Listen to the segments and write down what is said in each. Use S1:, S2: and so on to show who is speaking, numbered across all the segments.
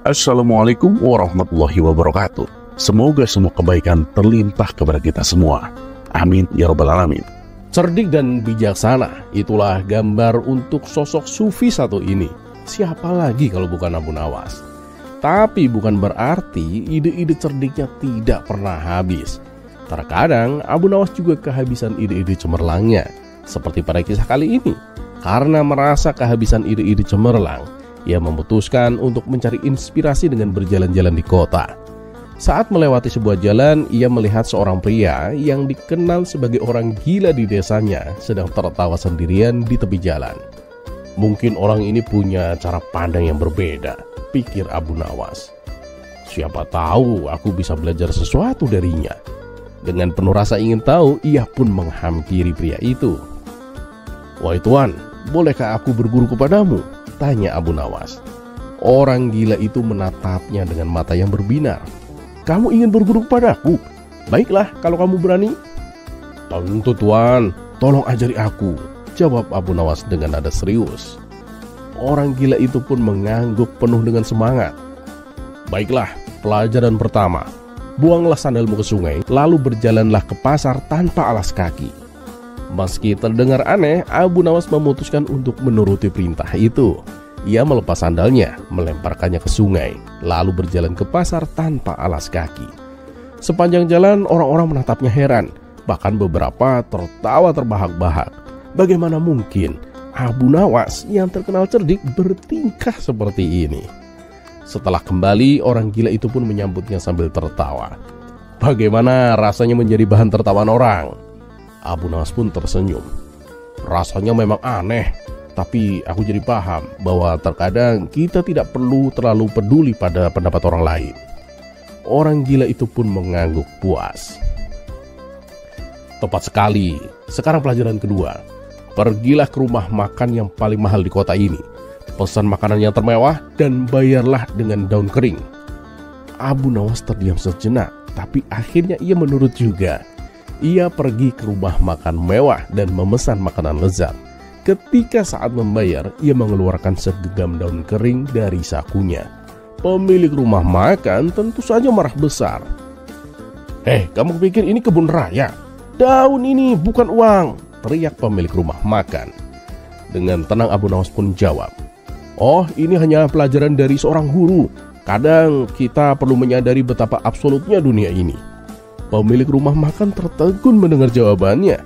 S1: Assalamualaikum warahmatullahi wabarakatuh. Semoga semua kebaikan terlimpah kepada kita semua. Amin ya rabbal alamin.
S2: Cerdik dan bijaksana, itulah gambar untuk sosok sufi satu ini. Siapa lagi kalau bukan Abu Nawas? Tapi bukan berarti ide-ide cerdiknya tidak pernah habis. Terkadang Abu Nawas juga kehabisan ide-ide cemerlangnya. Seperti pada kisah kali ini. Karena merasa kehabisan ide-ide cemerlang, ia memutuskan untuk mencari inspirasi dengan berjalan-jalan di kota. Saat melewati sebuah jalan, ia melihat seorang pria yang dikenal sebagai orang gila di desanya sedang tertawa sendirian di tepi jalan. Mungkin orang ini punya cara pandang yang berbeda, pikir Abu Nawas. Siapa tahu aku bisa belajar sesuatu darinya. Dengan penuh rasa ingin tahu, ia pun menghampiri pria itu. "Wahai tuan, bolehkah aku berguru kepadamu?" tanya Abu Nawas. Orang gila itu menatapnya dengan mata yang berbinar. "Kamu ingin berguru kepadaku? Baiklah kalau kamu berani." "Tentu tuan, tolong ajari aku," jawab Abu Nawas dengan nada serius. Orang gila itu pun mengangguk penuh dengan semangat. "Baiklah, pelajaran pertama. Buanglah sandalmu ke sungai, lalu berjalanlah ke pasar tanpa alas kaki." Meski terdengar aneh, Abu Nawas memutuskan untuk menuruti perintah itu. Ia melepas sandalnya, melemparkannya ke sungai, lalu berjalan ke pasar tanpa alas kaki. Sepanjang jalan, orang-orang menatapnya heran. Bahkan beberapa tertawa terbahak-bahak. Bagaimana mungkin Abu Nawas yang terkenal cerdik bertingkah seperti ini? Setelah kembali, orang gila itu pun menyambutnya sambil tertawa. Bagaimana rasanya menjadi bahan tertawaan orang? Abu Nawas pun tersenyum. "Rasanya memang aneh, tapi aku jadi paham bahwa terkadang kita tidak perlu terlalu peduli pada pendapat orang lain." Orang gila itu pun mengangguk puas. "Tepat sekali. Sekarang pelajaran kedua. Pergilah ke rumah makan yang paling mahal di kota ini. Pesan makanan yang termewah dan bayarlah dengan daun kering." Abu Nawas terdiam sejenak, tapi akhirnya ia menurut juga. Ia pergi ke rumah makan mewah dan memesan makanan lezat. Ketika saat membayar, ia mengeluarkan segenggam daun kering dari sakunya. Pemilik rumah makan tentu saja marah besar. Kamu pikir ini kebun raya? Daun ini bukan uang," teriak pemilik rumah makan. Dengan tenang Abu Nawas pun jawab, "Oh, ini hanya pelajaran dari seorang guru. Kadang kita perlu menyadari betapa absolutnya dunia ini." Pemilik rumah makan tertegun mendengar jawabannya.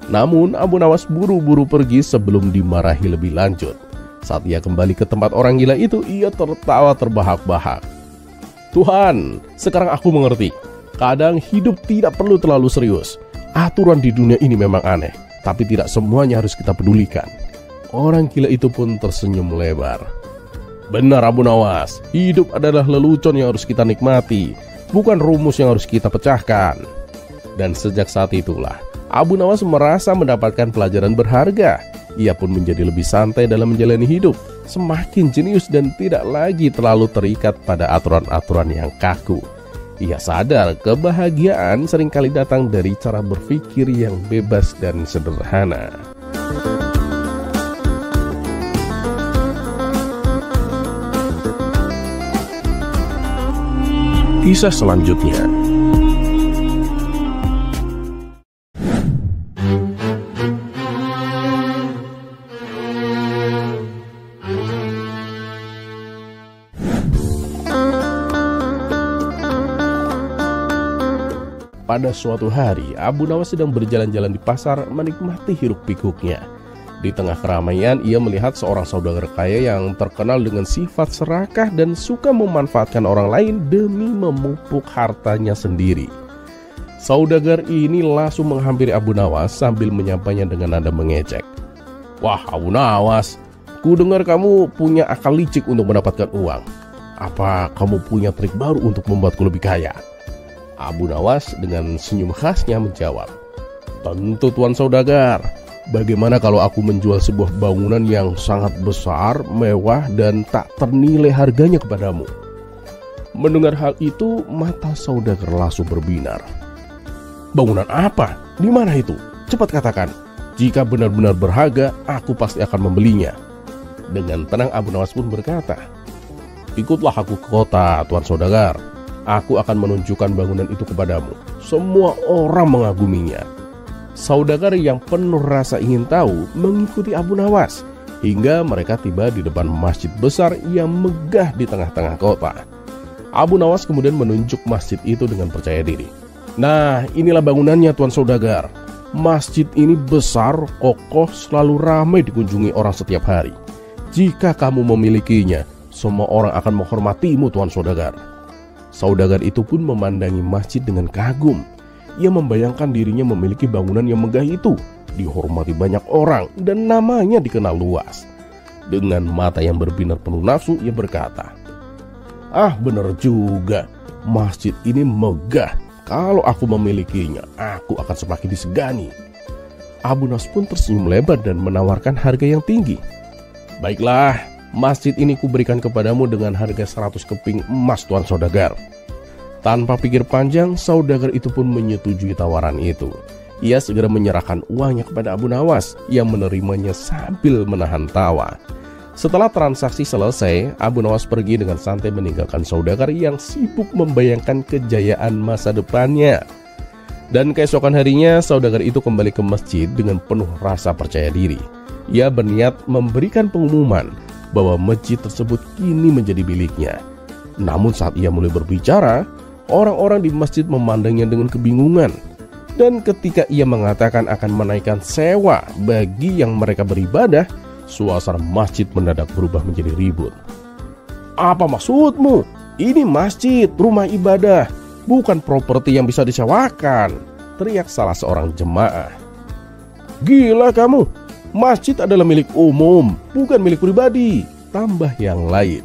S2: Namun Abu Nawas buru-buru pergi sebelum dimarahi lebih lanjut. Saat ia kembali ke tempat orang gila itu, ia tertawa terbahak-bahak. "Tuhan, sekarang aku mengerti. Kadang hidup tidak perlu terlalu serius. Aturan di dunia ini memang aneh, tapi tidak semuanya harus kita pedulikan." Orang gila itu pun tersenyum lebar. "Benar Abu Nawas, hidup adalah lelucon yang harus kita nikmati, bukan rumus yang harus kita pecahkan." Dan sejak saat itulah Abu Nawas merasa mendapatkan pelajaran berharga. Ia pun menjadi lebih santai dalam menjalani hidup, semakin jenius dan tidak lagi terlalu terikat pada aturan-aturan yang kaku. Ia sadar kebahagiaan seringkali datang dari cara berpikir yang bebas dan sederhana.
S1: Kisah selanjutnya. Pada suatu hari, Abu Nawas sedang berjalan-jalan di pasar menikmati hiruk-pikuknya. Di tengah keramaian, ia melihat seorang saudagar kaya yang terkenal dengan sifat serakah dan suka memanfaatkan orang lain demi memupuk hartanya sendiri. Saudagar ini langsung menghampiri Abu Nawas sambil menyapanya dengan nada mengejek. "Wah Abu Nawas, ku dengar kamu punya akal licik untuk mendapatkan uang. Apa kamu punya trik baru untuk membuatku lebih kaya?" Abu Nawas dengan senyum khasnya menjawab, "Tentu tuan saudagar. Bagaimana kalau aku menjual sebuah bangunan yang sangat besar, mewah, dan tak ternilai harganya kepadamu?" Mendengar hal itu, mata saudagar langsung berbinar. "Bangunan apa? Di mana itu? Cepat katakan. Jika benar-benar berharga, aku pasti akan membelinya." Dengan tenang Abu Nawas pun berkata, Ikutlah aku ke kota, Tuan Saudagar. Aku akan menunjukkan bangunan itu kepadamu. Semua orang mengaguminya. Saudagar yang penuh rasa ingin tahu mengikuti Abu Nawas hingga mereka tiba di depan masjid besar yang megah di tengah-tengah kota. Abu Nawas kemudian menunjuk masjid itu dengan percaya diri. Nah, inilah bangunannya, Tuan Saudagar. Masjid ini besar, kokoh, selalu ramai dikunjungi orang setiap hari. Jika kamu memilikinya, semua orang akan menghormatimu, Tuan Saudagar. Saudagar itu pun memandangi masjid dengan kagum. Ia membayangkan dirinya memiliki bangunan yang megah itu, dihormati banyak orang, dan namanya dikenal luas. Dengan mata yang berbinar penuh nafsu, ia berkata, "Ah, benar juga, masjid ini megah. Kalau aku memilikinya, aku akan semakin disegani." Abu Nawas pun tersenyum lebar dan menawarkan harga yang tinggi. "Baiklah, masjid ini kuberikan kepadamu dengan harga 100 keping emas, Tuan Saudagar." Tanpa pikir panjang, saudagar itu pun menyetujui tawaran itu. Ia segera menyerahkan uangnya kepada Abu Nawas yang menerimanya sambil menahan tawa. Setelah transaksi selesai, Abu Nawas pergi dengan santai meninggalkan saudagar yang sibuk membayangkan kejayaan masa depannya. Dan keesokan harinya, saudagar itu kembali ke masjid dengan penuh rasa percaya diri. Ia berniat memberikan pengumuman bahwa masjid tersebut kini menjadi miliknya. Namun saat ia mulai berbicara, orang-orang di masjid memandangnya dengan kebingungan. Dan ketika ia mengatakan akan menaikkan sewa bagi yang mereka beribadah, suasana masjid mendadak berubah menjadi ribut. "Apa maksudmu? Ini masjid, rumah ibadah, bukan properti yang bisa disewakan," teriak salah seorang jemaah. "Gila kamu, masjid adalah milik umum, bukan milik pribadi," tambah yang lain.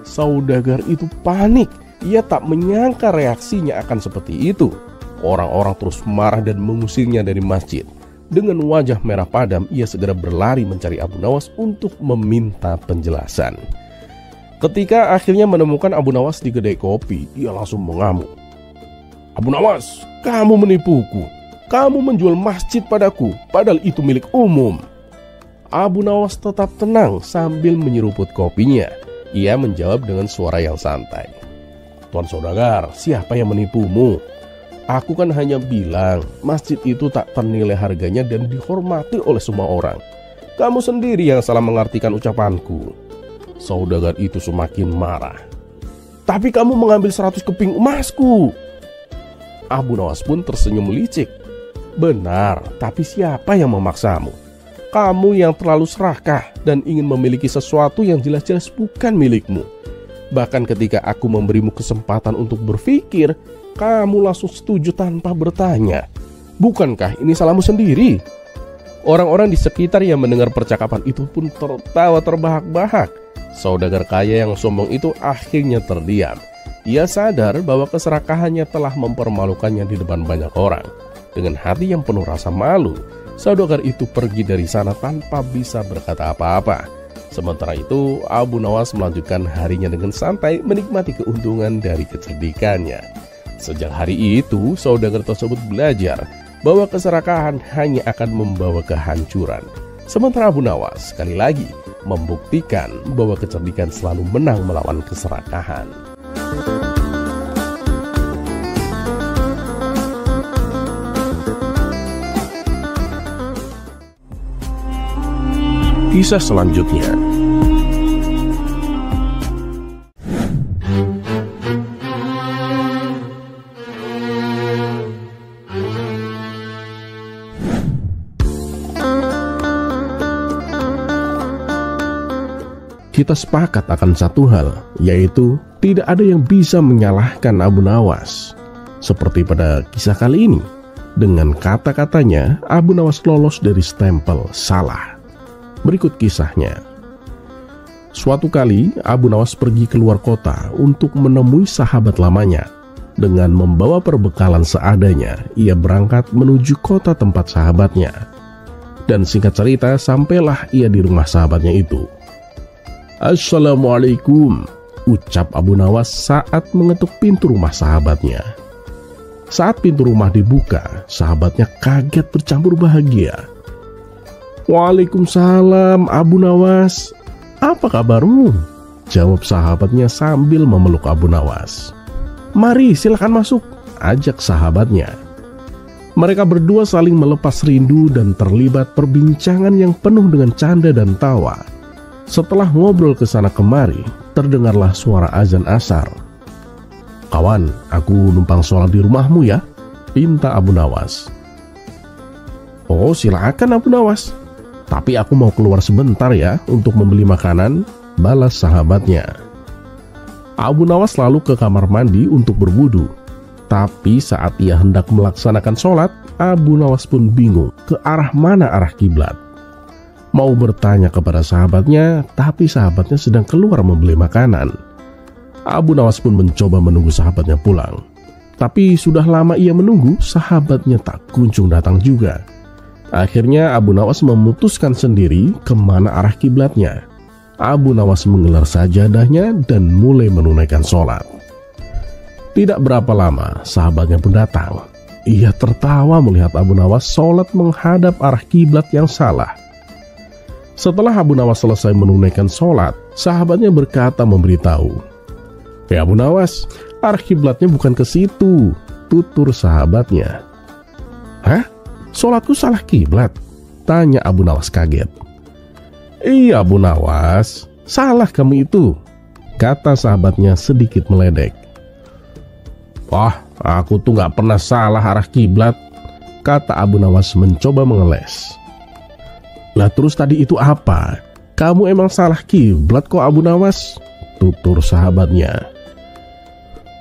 S1: Saudagar itu panik. Ia tak menyangka reaksinya akan seperti itu. Orang-orang terus marah dan mengusirnya dari masjid. Dengan wajah merah padam, ia segera berlari mencari Abu Nawas untuk meminta penjelasan. Ketika akhirnya menemukan Abu Nawas di kedai kopi, ia langsung mengamuk. "Abu Nawas, kamu menipuku. Kamu menjual masjid padaku, padahal itu milik umum." Abu Nawas tetap tenang sambil menyeruput kopinya. Ia menjawab dengan suara yang santai. "Tuan Saudagar, siapa yang menipumu? Aku kan hanya bilang masjid itu tak ternilai harganya dan dihormati oleh semua orang. Kamu sendiri yang salah mengartikan ucapanku." Saudagar itu semakin marah. "Tapi kamu mengambil 100 keping emasku." Abu Nawas pun tersenyum licik. "Benar, tapi siapa yang memaksamu? Kamu yang terlalu serakah dan ingin memiliki sesuatu yang jelas-jelas bukan milikmu. Bahkan ketika aku memberimu kesempatan untuk berpikir, kamu langsung setuju tanpa bertanya. Bukankah ini salahmu sendiri?" Orang-orang di sekitar yang mendengar percakapan itu pun tertawa terbahak-bahak. Saudagar kaya yang sombong itu akhirnya terdiam. Ia sadar bahwa keserakahannya telah mempermalukannya di depan banyak orang. Dengan hati yang penuh rasa malu, saudagar itu pergi dari sana tanpa bisa berkata apa-apa. Sementara itu, Abu Nawas melanjutkan harinya dengan santai menikmati keuntungan dari kecerdikannya. Sejak hari itu, saudagar tersebut belajar bahwa keserakahan hanya akan membawa kehancuran. Sementara Abu Nawas sekali lagi membuktikan bahwa kecerdikan selalu menang melawan keserakahan. Kisah selanjutnya. Kita sepakat akan satu hal, yaitu tidak ada yang bisa menyalahkan Abu Nawas. Seperti pada kisah kali ini, dengan kata-katanya Abu Nawas lolos dari stempel salah. Berikut kisahnya. Suatu kali Abu Nawas pergi keluar kota untuk menemui sahabat lamanya. Dengan membawa perbekalan seadanya, ia berangkat menuju kota tempat sahabatnya. Dan singkat cerita, sampailah ia di rumah sahabatnya itu. "Assalamualaikum," ucap Abu Nawas saat mengetuk pintu rumah sahabatnya. Saat pintu rumah dibuka, sahabatnya kaget bercampur bahagia. "Waalaikumsalam Abu Nawas, apa kabarmu?" jawab sahabatnya sambil memeluk Abu Nawas. "Mari, silakan masuk," ajak sahabatnya. Mereka berdua saling melepas rindu dan terlibat perbincangan yang penuh dengan canda dan tawa. Setelah ngobrol ke sana kemari, terdengarlah suara azan asar. "Kawan, aku numpang sholat di rumahmu ya," pinta Abu Nawas. "Oh, silakan Abu Nawas. Tapi aku mau keluar sebentar ya untuk membeli makanan," balas sahabatnya. Abu Nawas lalu ke kamar mandi untuk berwudu. Tapi saat ia hendak melaksanakan sholat, Abu Nawas pun bingung ke arah mana arah kiblat. Mau bertanya kepada sahabatnya, tapi sahabatnya sedang keluar membeli makanan. Abu Nawas pun mencoba menunggu sahabatnya pulang. Tapi sudah lama ia menunggu, sahabatnya tak kunjung datang juga. Akhirnya Abu Nawas memutuskan sendiri kemana arah kiblatnya. Abu Nawas menggelar sajadahnya dan mulai menunaikan sholat. Tidak berapa lama, sahabatnya pun datang. Ia tertawa melihat Abu Nawas sholat menghadap arah kiblat yang salah. Setelah Abu Nawas selesai menunaikan sholat, sahabatnya berkata memberitahu, Abu Nawas, arah kiblatnya bukan ke situ," tutur sahabatnya. "Hah? Sholatku salah kiblat?" tanya Abu Nawas kaget. "Iya Abu Nawas, salah kamu itu," kata sahabatnya sedikit meledek. "Wah, aku tuh gak pernah salah arah kiblat," kata Abu Nawas mencoba mengeles. "Lah terus tadi itu apa? Kamu emang salah kiblat kok Abu Nawas," tutur sahabatnya.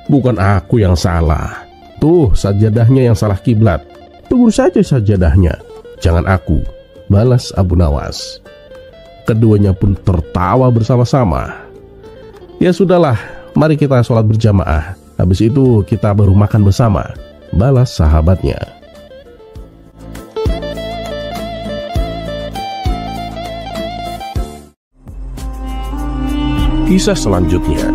S1: "Bukan aku yang salah. Tuh sajadahnya yang salah kiblat. Tegur saja sajadahnya, jangan aku," balas Abu Nawas. Keduanya pun tertawa bersama-sama. "Ya sudahlah, mari kita sholat berjamaah. Habis itu kita baru makan bersama," balas sahabatnya. Kisah selanjutnya.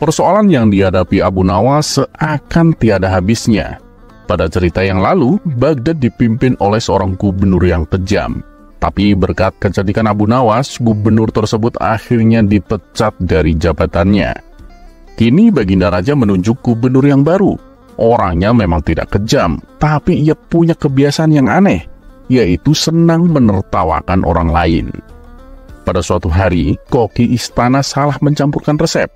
S2: Persoalan yang dihadapi Abu Nawas seakan tiada habisnya. Pada cerita yang lalu, Baghdad dipimpin oleh seorang gubernur yang kejam. Tapi berkat kecerdikan Abu Nawas, gubernur tersebut akhirnya dipecat dari jabatannya. Kini Baginda Raja menunjuk gubernur yang baru. Orangnya memang tidak kejam, tapi ia punya kebiasaan yang aneh, yaitu senang menertawakan orang lain. Pada suatu hari, koki istana salah mencampurkan resep.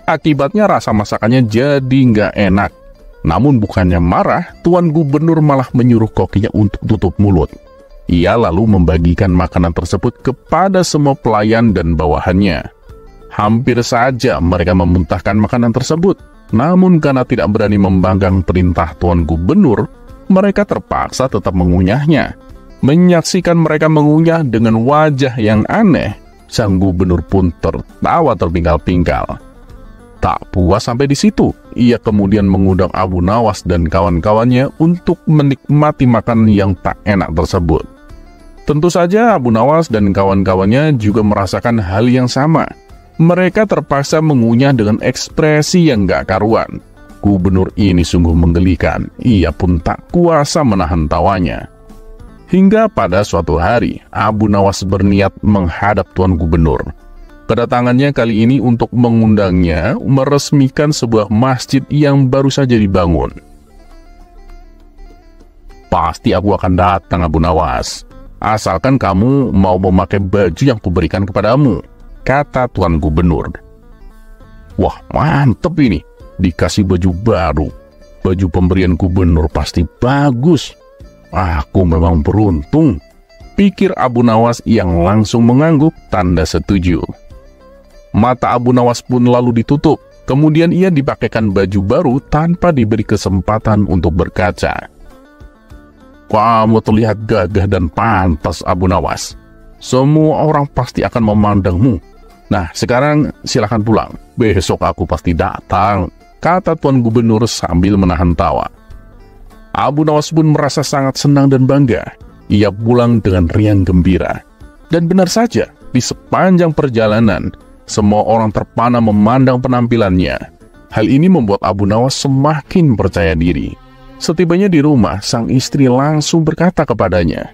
S2: Akibatnya rasa masakannya jadi nggak enak. Namun bukannya marah, Tuan Gubernur malah menyuruh kokinya untuk tutup mulut. Ia lalu membagikan makanan tersebut kepada semua pelayan dan bawahannya. Hampir saja mereka memuntahkan makanan tersebut. Namun karena tidak berani membanggang perintah Tuan Gubernur, mereka terpaksa tetap mengunyahnya. Menyaksikan mereka mengunyah dengan wajah yang aneh, sang gubernur pun tertawa terpingkal-pingkal. Tak puas sampai di situ, ia kemudian mengundang Abu Nawas dan kawan-kawannya untuk menikmati makanan yang tak enak tersebut. Tentu saja Abu Nawas dan kawan-kawannya juga merasakan hal yang sama. Mereka terpaksa mengunyah dengan ekspresi yang gak karuan. Gubernur ini sungguh menggelikan, ia pun tak kuasa menahan tawanya. Hingga pada suatu hari, Abu Nawas berniat menghadap Tuan Gubernur. Kedatangannya kali ini untuk mengundangnya meresmikan sebuah masjid yang baru saja dibangun. "Pasti aku akan datang Abu Nawas, asalkan kamu mau memakai baju yang kuberikan kepadamu," kata Tuan Gubernur. "Wah, mantep ini, dikasih baju baru. Baju pemberian gubernur pasti bagus. Aku memang beruntung," pikir Abu Nawas yang langsung mengangguk tanda setuju. Mata Abu Nawas pun lalu ditutup, kemudian ia dipakaikan baju baru tanpa diberi kesempatan untuk berkaca. "Kamu terlihat gagah dan pantas Abu Nawas. Semua orang pasti akan memandangmu. Nah, sekarang silakan pulang. Besok aku pasti datang," kata Tuan Gubernur sambil menahan tawa. Abu Nawas pun merasa sangat senang dan bangga. Ia pulang dengan riang gembira. Dan benar saja, di sepanjang perjalanan, Semua orang terpana memandang penampilannya. Hal ini membuat Abu Nawas semakin percaya diri. Setibanya di rumah, sang istri langsung berkata kepadanya,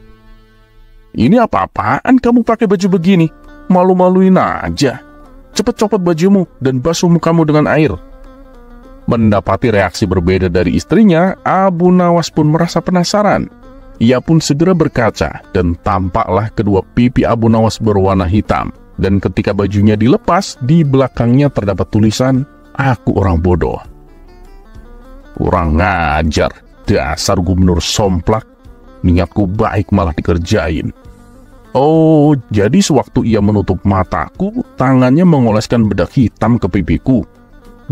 S2: "Ini apa-apaan kamu pakai baju begini? Malu-maluin aja. Cepat copot bajumu dan basuh mukamu dengan air." Mendapati reaksi berbeda dari istrinya, Abu Nawas pun merasa penasaran. Ia pun segera berkaca dan tampaklah kedua pipi Abu Nawas berwarna hitam. Dan ketika bajunya dilepas, di belakangnya terdapat tulisan, "Aku orang bodoh." Kurang ngajar, dasar gubernur somplak. Niatku baik malah dikerjain. Oh, jadi sewaktu ia menutup mataku, tangannya mengoleskan bedak hitam ke pipiku,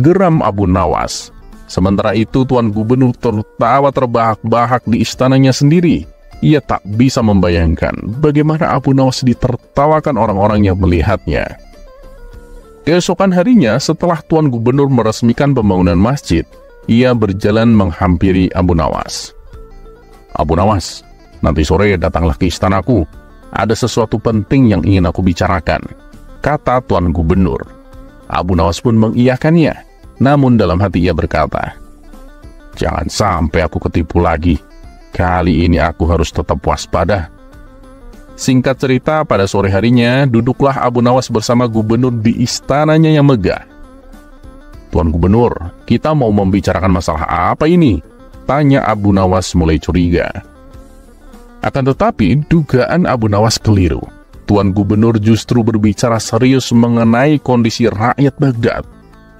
S2: geram Abu Nawas. Sementara itu Tuan Gubernur tertawa terbahak-bahak di istananya sendiri. Ia tak bisa membayangkan bagaimana Abu Nawas ditertawakan orang-orang yang melihatnya. Keesokan harinya, setelah Tuan Gubernur meresmikan pembangunan masjid, ia berjalan menghampiri Abu Nawas. "Abu Nawas, nanti sore datanglah ke istanaku. Ada sesuatu penting yang ingin aku bicarakan," kata Tuan Gubernur. Abu Nawas pun mengiyakannya, namun dalam hati ia berkata, "Jangan sampai aku ketipu lagi. Kali ini aku harus tetap waspada." Singkat cerita, pada sore harinya, duduklah Abu Nawas bersama gubernur di istananya yang megah. "Tuan Gubernur, kita mau membicarakan masalah apa ini?" tanya Abu Nawas mulai curiga. Akan tetapi, dugaan Abu Nawas keliru. Tuan Gubernur justru berbicara serius mengenai kondisi rakyat Baghdad.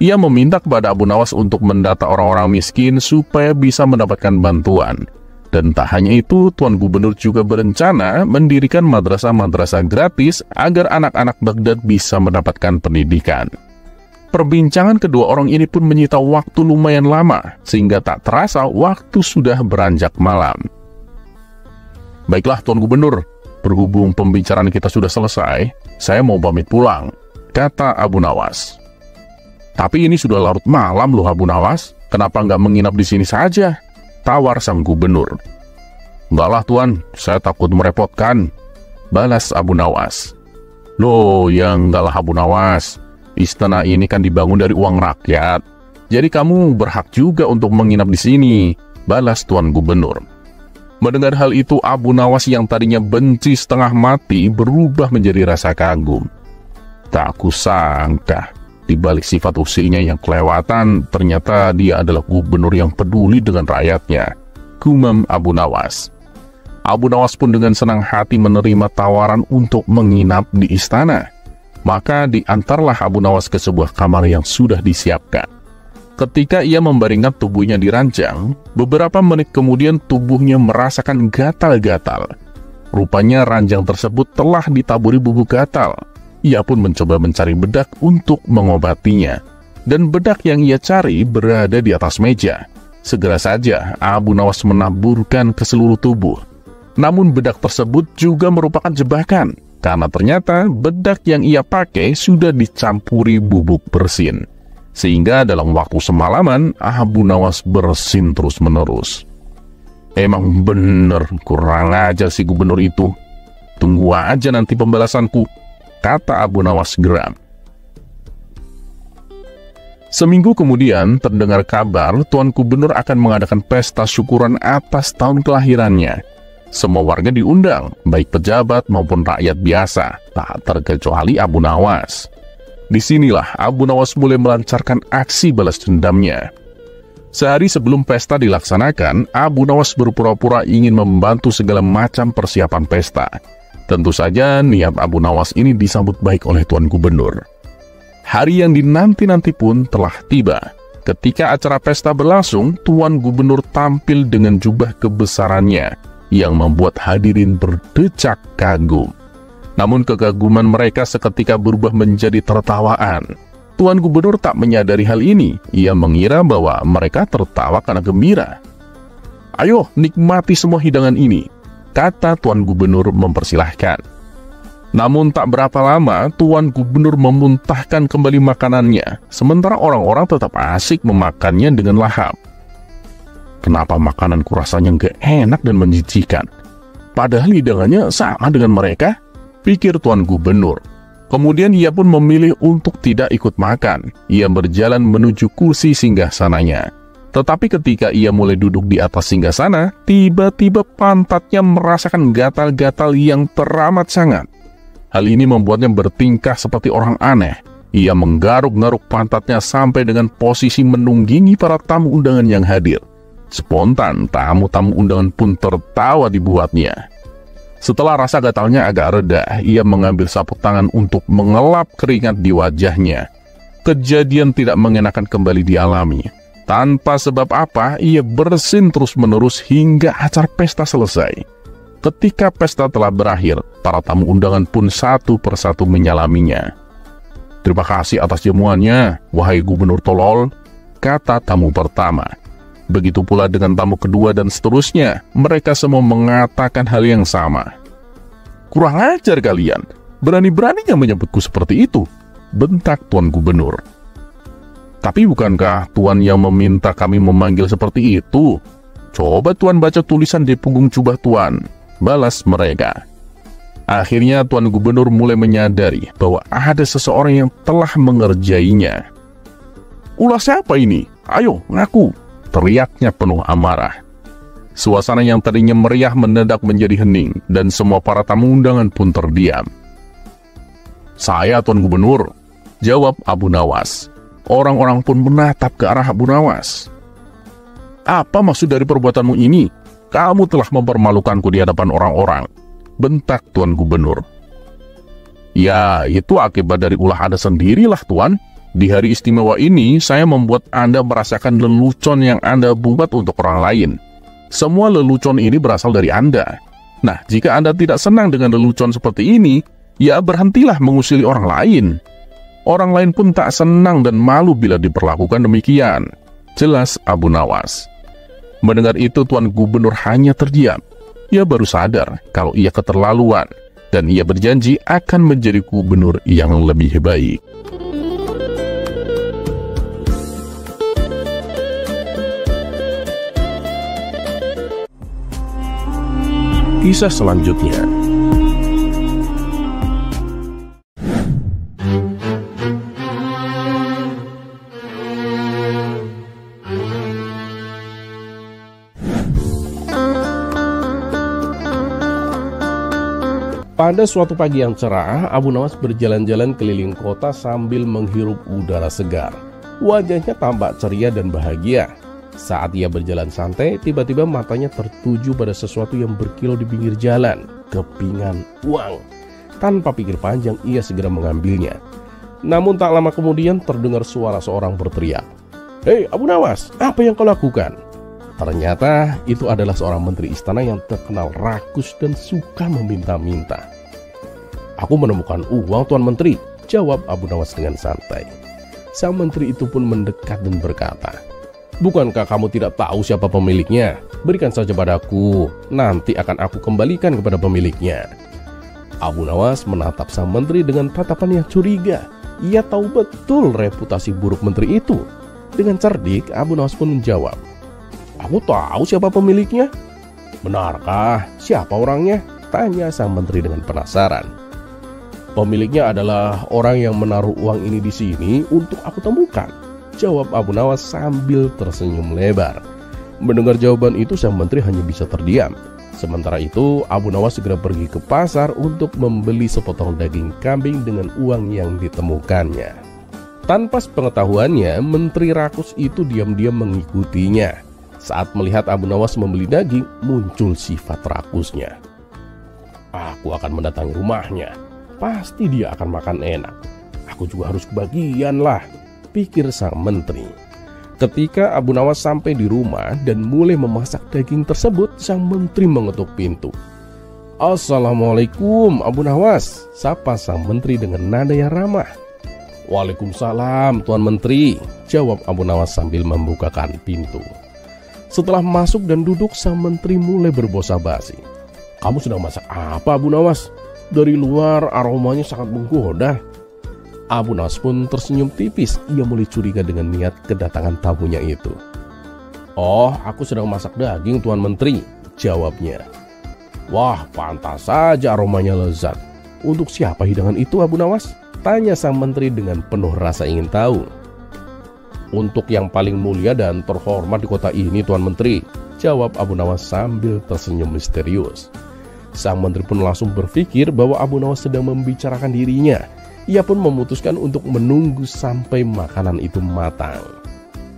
S2: Ia meminta kepada Abu Nawas untuk mendata orang-orang miskin supaya bisa mendapatkan bantuan. Dan tak hanya itu, Tuan Gubernur juga berencana mendirikan madrasah-madrasah gratis agar anak-anak Baghdad bisa mendapatkan pendidikan. Perbincangan kedua orang ini pun menyita waktu lumayan lama, sehingga tak terasa waktu sudah beranjak malam. "Baiklah Tuan Gubernur, berhubung pembicaraan kita sudah selesai, saya mau pamit pulang," kata Abu Nawas. "Tapi ini sudah larut malam loh Abu Nawas, kenapa nggak menginap di sini saja?" tawar sang gubernur. "Enggaklah Tuan, saya takut merepotkan," balas Abu Nawas. "Loh, yang enggaklah Abu Nawas, istana ini kan dibangun dari uang rakyat, jadi kamu berhak juga untuk menginap di sini," balas Tuan Gubernur. Mendengar hal itu, Abu Nawas yang tadinya benci setengah mati berubah menjadi rasa kagum. Tak kusangka, di balik sifat usilnya yang kelewatan, ternyata dia adalah gubernur yang peduli dengan rakyatnya, gumam Abu Nawas. Abu Nawas pun dengan senang hati menerima tawaran untuk menginap di istana. Maka diantarlah Abu Nawas ke sebuah kamar yang sudah disiapkan. Ketika ia membaringkan tubuhnya di ranjang, beberapa menit kemudian tubuhnya merasakan gatal-gatal. Rupanya ranjang tersebut telah ditaburi bubuk gatal. Ia pun mencoba mencari bedak untuk mengobatinya. Dan bedak yang ia cari berada di atas meja. Segera saja Abu Nawas menaburkan ke seluruh tubuh. Namun bedak tersebut juga merupakan jebakan, karena ternyata bedak yang ia pakai sudah dicampuri bubuk bersin. Sehingga dalam waktu semalaman Abu Nawas bersin terus-menerus. Emang bener kurang ajar si gubernur itu. Tunggu aja nanti pembalasanku, kata Abu Nawas geram. Seminggu kemudian terdengar kabar Tuan Gubernur akan mengadakan pesta syukuran atas tahun kelahirannya. Semua warga diundang, baik pejabat maupun rakyat biasa, tak terkecuali Abu Nawas. Disinilah Abu Nawas mulai melancarkan aksi balas dendamnya. Sehari sebelum pesta dilaksanakan, Abu Nawas berpura-pura ingin membantu segala macam persiapan pesta. Tentu saja niat Abu Nawas ini disambut baik oleh Tuan Gubernur. Hari yang dinanti-nanti pun telah tiba. Ketika acara pesta berlangsung, Tuan Gubernur tampil dengan jubah kebesarannya yang membuat hadirin berdecak kagum. Namun kekaguman mereka seketika berubah menjadi tertawaan. Tuan Gubernur tak menyadari hal ini. Ia mengira bahwa mereka tertawa karena gembira. "Ayo, nikmati semua hidangan ini," kata Tuan Gubernur mempersilahkan. Namun tak berapa lama, Tuan Gubernur memuntahkan kembali makanannya, sementara orang-orang tetap asik memakannya dengan lahap. "Kenapa makananku rasanya nggak enak dan menjijikan? Padahal hidangannya sama dengan mereka," pikir Tuan Gubernur.
S3: Kemudian ia pun memilih untuk tidak ikut makan. Ia berjalan menuju kursi singgasananya. Tetapi ketika ia mulai duduk di atas singgasana, tiba-tiba pantatnya merasakan gatal-gatal yang teramat sangat. Hal ini membuatnya bertingkah seperti orang aneh. Ia menggaruk-garuk pantatnya sampai dengan posisi menunggangi para tamu undangan yang hadir. Spontan, tamu-tamu undangan pun tertawa dibuatnya. Setelah rasa gatalnya agak reda, ia mengambil sapu tangan untuk mengelap keringat di wajahnya. Kejadian tidak mengenakan kembali dialami. Tanpa sebab apa, ia bersin terus-menerus hingga acara pesta selesai. Ketika pesta telah berakhir, para tamu undangan pun satu persatu menyalaminya. "Terima kasih atas jamuannya, wahai gubernur tolol," kata tamu pertama. Begitu pula dengan tamu kedua dan seterusnya, mereka semua mengatakan hal yang sama. "Kurang ajar kalian, berani-beraninya menyebutku seperti itu," bentak Tuan Gubernur. "Tapi bukankah Tuan yang meminta kami memanggil seperti itu? Coba Tuan baca tulisan di punggung jubah Tuan," balas mereka. Akhirnya Tuan Gubernur mulai menyadari bahwa ada seseorang yang telah mengerjainya. "Ulah siapa ini? Ayo, ngaku!" teriaknya penuh amarah. Suasana yang tadinya meriah mendadak menjadi hening, dan semua para tamu undangan pun terdiam. "Saya Tuan Gubernur," jawab Abu Nawas. Orang-orang pun menatap ke arah Abu Nawas. "Apa maksud dari perbuatanmu ini? Kamu telah mempermalukanku di hadapan orang-orang," bentak Tuan Gubernur. "Ya, itu akibat dari ulah Anda sendirilah, Tuan. Di hari istimewa ini, saya membuat Anda merasakan lelucon yang Anda buat untuk orang lain. Semua lelucon ini berasal dari Anda. Nah, jika Anda tidak senang dengan lelucon seperti ini, ya berhentilah mengusili orang lain. Orang lain pun tak senang dan malu bila diperlakukan demikian," jelas Abu Nawas. Mendengar itu, Tuan Gubernur hanya terdiam. Ia baru sadar kalau ia keterlaluan, dan ia berjanji akan menjadi gubernur yang lebih baik.
S1: Kisah selanjutnya. Pada suatu pagi yang cerah, Abu Nawas berjalan-jalan keliling kota sambil menghirup udara segar. Wajahnya tampak ceria dan bahagia. Saat ia berjalan santai, tiba-tiba matanya tertuju pada sesuatu yang berkilau di pinggir jalan. Kepingan uang. Tanpa pikir panjang, ia segera mengambilnya. Namun tak lama kemudian terdengar suara seorang berteriak, "Hei Abu Nawas, apa yang kau lakukan?" Ternyata itu adalah seorang menteri istana yang terkenal rakus dan suka meminta-minta. "Aku menemukan uang, Tuan Menteri," jawab Abu Nawas dengan santai. Sang menteri itu pun mendekat dan berkata, "Bukankah kamu tidak tahu siapa pemiliknya? Berikan saja padaku, nanti akan aku kembalikan kepada pemiliknya." Abu Nawas menatap sang menteri dengan tatapan yang curiga. Ia tahu betul reputasi buruk menteri itu. Dengan cerdik, Abu Nawas pun menjawab, "Aku tahu siapa pemiliknya." "Benarkah? Siapa orangnya?" tanya sang menteri dengan penasaran. "Pemiliknya adalah orang yang menaruh uang ini di sini untuk aku temukan," jawab Abu Nawas sambil tersenyum lebar. Mendengar jawaban itu, sang menteri hanya bisa terdiam. Sementara itu, Abu Nawas segera pergi ke pasar untuk membeli sepotong daging kambing dengan uang yang ditemukannya. Tanpa sepengetahuannya, menteri rakus itu diam-diam mengikutinya. Saat melihat Abu Nawas membeli daging, muncul sifat rakusnya. "Aku akan mendatangi rumahnya. Pasti dia akan makan enak. Aku juga harus kebagian lah," pikir sang menteri. Ketika Abu Nawas sampai di rumah dan mulai memasak daging tersebut, sang menteri mengetuk pintu. "Assalamualaikum Abu Nawas," sapa sang menteri dengan nada yang ramah. "Waalaikumsalam Tuan Menteri," jawab Abu Nawas sambil membukakan pintu. Setelah masuk dan duduk, sang menteri mulai berbahasa basi. "Kamu sedang masak apa, Abu Nawas? Dari luar aromanya sangat menggoda." Abu Nawas pun tersenyum tipis. Ia mulai curiga dengan niat kedatangan tamunya itu. "Oh, aku sedang masak daging, Tuan Menteri," jawabnya. "Wah, pantas saja aromanya lezat. Untuk siapa hidangan itu, Abu Nawas? Tanya sang menteri dengan penuh rasa ingin tahu. Untuk yang paling mulia dan terhormat di kota ini, Tuan Menteri, jawab Abu Nawas sambil tersenyum misterius. Sang menteri pun langsung berpikir bahwa Abu Nawas sedang membicarakan dirinya. Ia pun memutuskan untuk menunggu sampai makanan itu matang.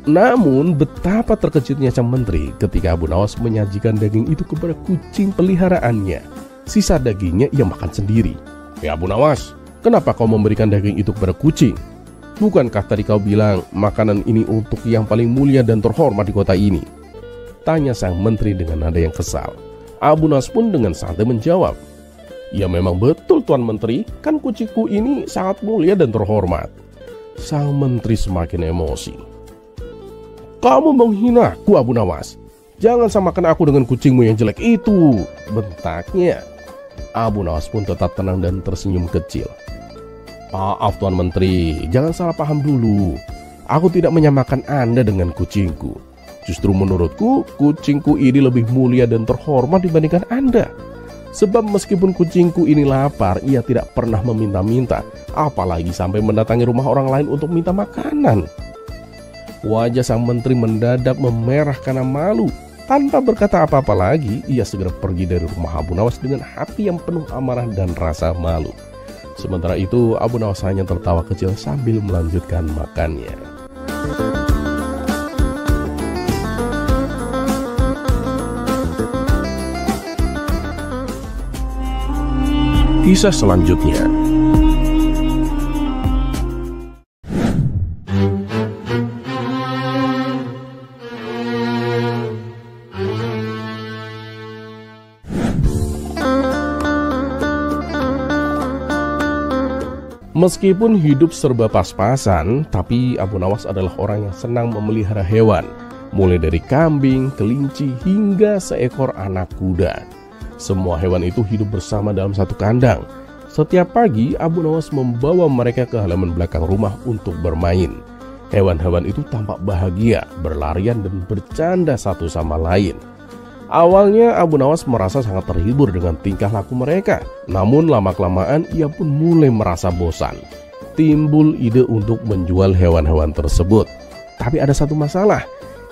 S1: Namun betapa terkejutnya sang menteri ketika Abu Nawas menyajikan daging itu kepada kucing peliharaannya. Sisa dagingnya ia makan sendiri. "Ya Abu Nawas, kenapa kau memberikan daging itu kepada kucing? Bukankah tadi kau bilang makanan ini untuk yang paling mulia dan terhormat di kota ini?" Tanya sang menteri dengan nada yang kesal. Abu Nawas pun dengan santai menjawab, "Ya memang betul Tuan Menteri, kan kucingku ini sangat mulia dan terhormat." Sang menteri semakin emosi. "Kamu menghinaku Abu Nawas. Jangan samakan aku dengan kucingmu yang jelek itu," bentaknya. Abu Nawas pun tetap tenang dan tersenyum kecil. "Maaf Tuan Menteri, jangan salah paham dulu. Aku tidak menyamakan Anda dengan kucingku. Justru menurutku, kucingku ini lebih mulia dan terhormat dibandingkan Anda. Sebab meskipun kucingku ini lapar, ia tidak pernah meminta-minta, apalagi sampai mendatangi rumah orang lain untuk minta makanan." Wajah sang menteri mendadak memerah karena malu. Tanpa berkata apa-apa lagi, ia segera pergi dari rumah Abu Nawas dengan hati yang penuh amarah dan rasa malu. Sementara itu, Abu Nawas hanya tertawa kecil sambil melanjutkan makannya. Kisah selanjutnya. Meskipun hidup serba pas-pasan, tapi Abu Nawas adalah orang yang senang memelihara hewan, mulai dari kambing, kelinci, hingga seekor anak kuda. Semua hewan itu hidup bersama dalam satu kandang. Setiap pagi, Abu Nawas membawa mereka ke halaman belakang rumah untuk bermain. Hewan-hewan itu tampak bahagia, berlarian dan bercanda satu sama lain. Awalnya Abu Nawas merasa sangat terhibur dengan tingkah laku mereka. Namun lama-kelamaan ia pun mulai merasa bosan. Timbul ide untuk menjual hewan-hewan tersebut. Tapi ada satu masalah.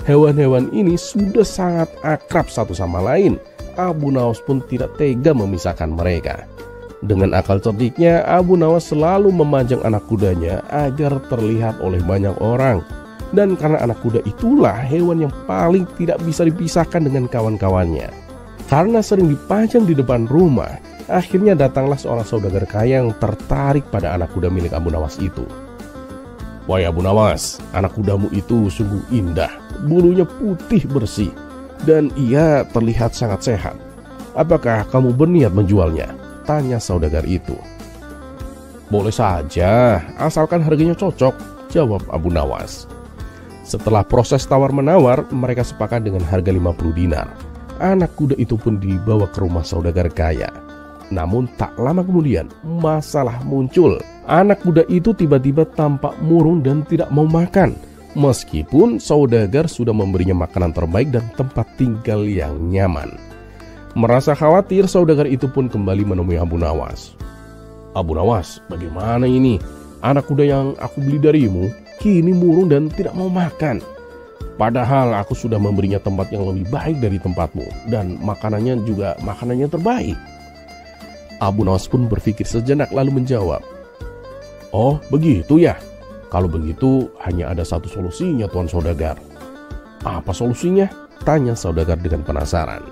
S1: Hewan-hewan ini sudah sangat akrab satu sama lain. Abu Nawas pun tidak tega memisahkan mereka. Dengan akal cerdiknya, Abu Nawas selalu memanjang anak kudanya agar terlihat oleh banyak orang. Dan karena anak kuda itulah hewan yang paling tidak bisa dipisahkan dengan kawan-kawannya. Karena sering dipajang di depan rumah, akhirnya datanglah seorang saudagar kaya yang tertarik pada anak kuda milik Abu Nawas itu. "Wahai Abu Nawas, anak kudamu itu sungguh indah, bulunya putih bersih, dan ia terlihat sangat sehat. Apakah kamu berniat menjualnya?" Tanya saudagar itu. "Boleh saja, asalkan harganya cocok," jawab Abu Nawas. Setelah proses tawar-menawar, mereka sepakat dengan harga 50 dinar. Anak kuda itu pun dibawa ke rumah saudagar kaya. Namun tak lama kemudian, masalah muncul. Anak kuda itu tiba-tiba tampak murung dan tidak mau makan. Meskipun saudagar sudah memberinya makanan terbaik dan tempat tinggal yang nyaman. Merasa khawatir, saudagar itu pun kembali menemui Abu Nawas. "Abu Nawas, bagaimana ini? Anak kuda yang aku beli darimu kini murung dan tidak mau makan. Padahal aku sudah memberinya tempat yang lebih baik dari tempatmu, dan makanannya juga makanan yang terbaik." Abu Nawas pun berpikir sejenak lalu menjawab, "Oh begitu ya? Kalau begitu hanya ada satu solusinya Tuan Saudagar." "Apa solusinya?" tanya saudagar dengan penasaran.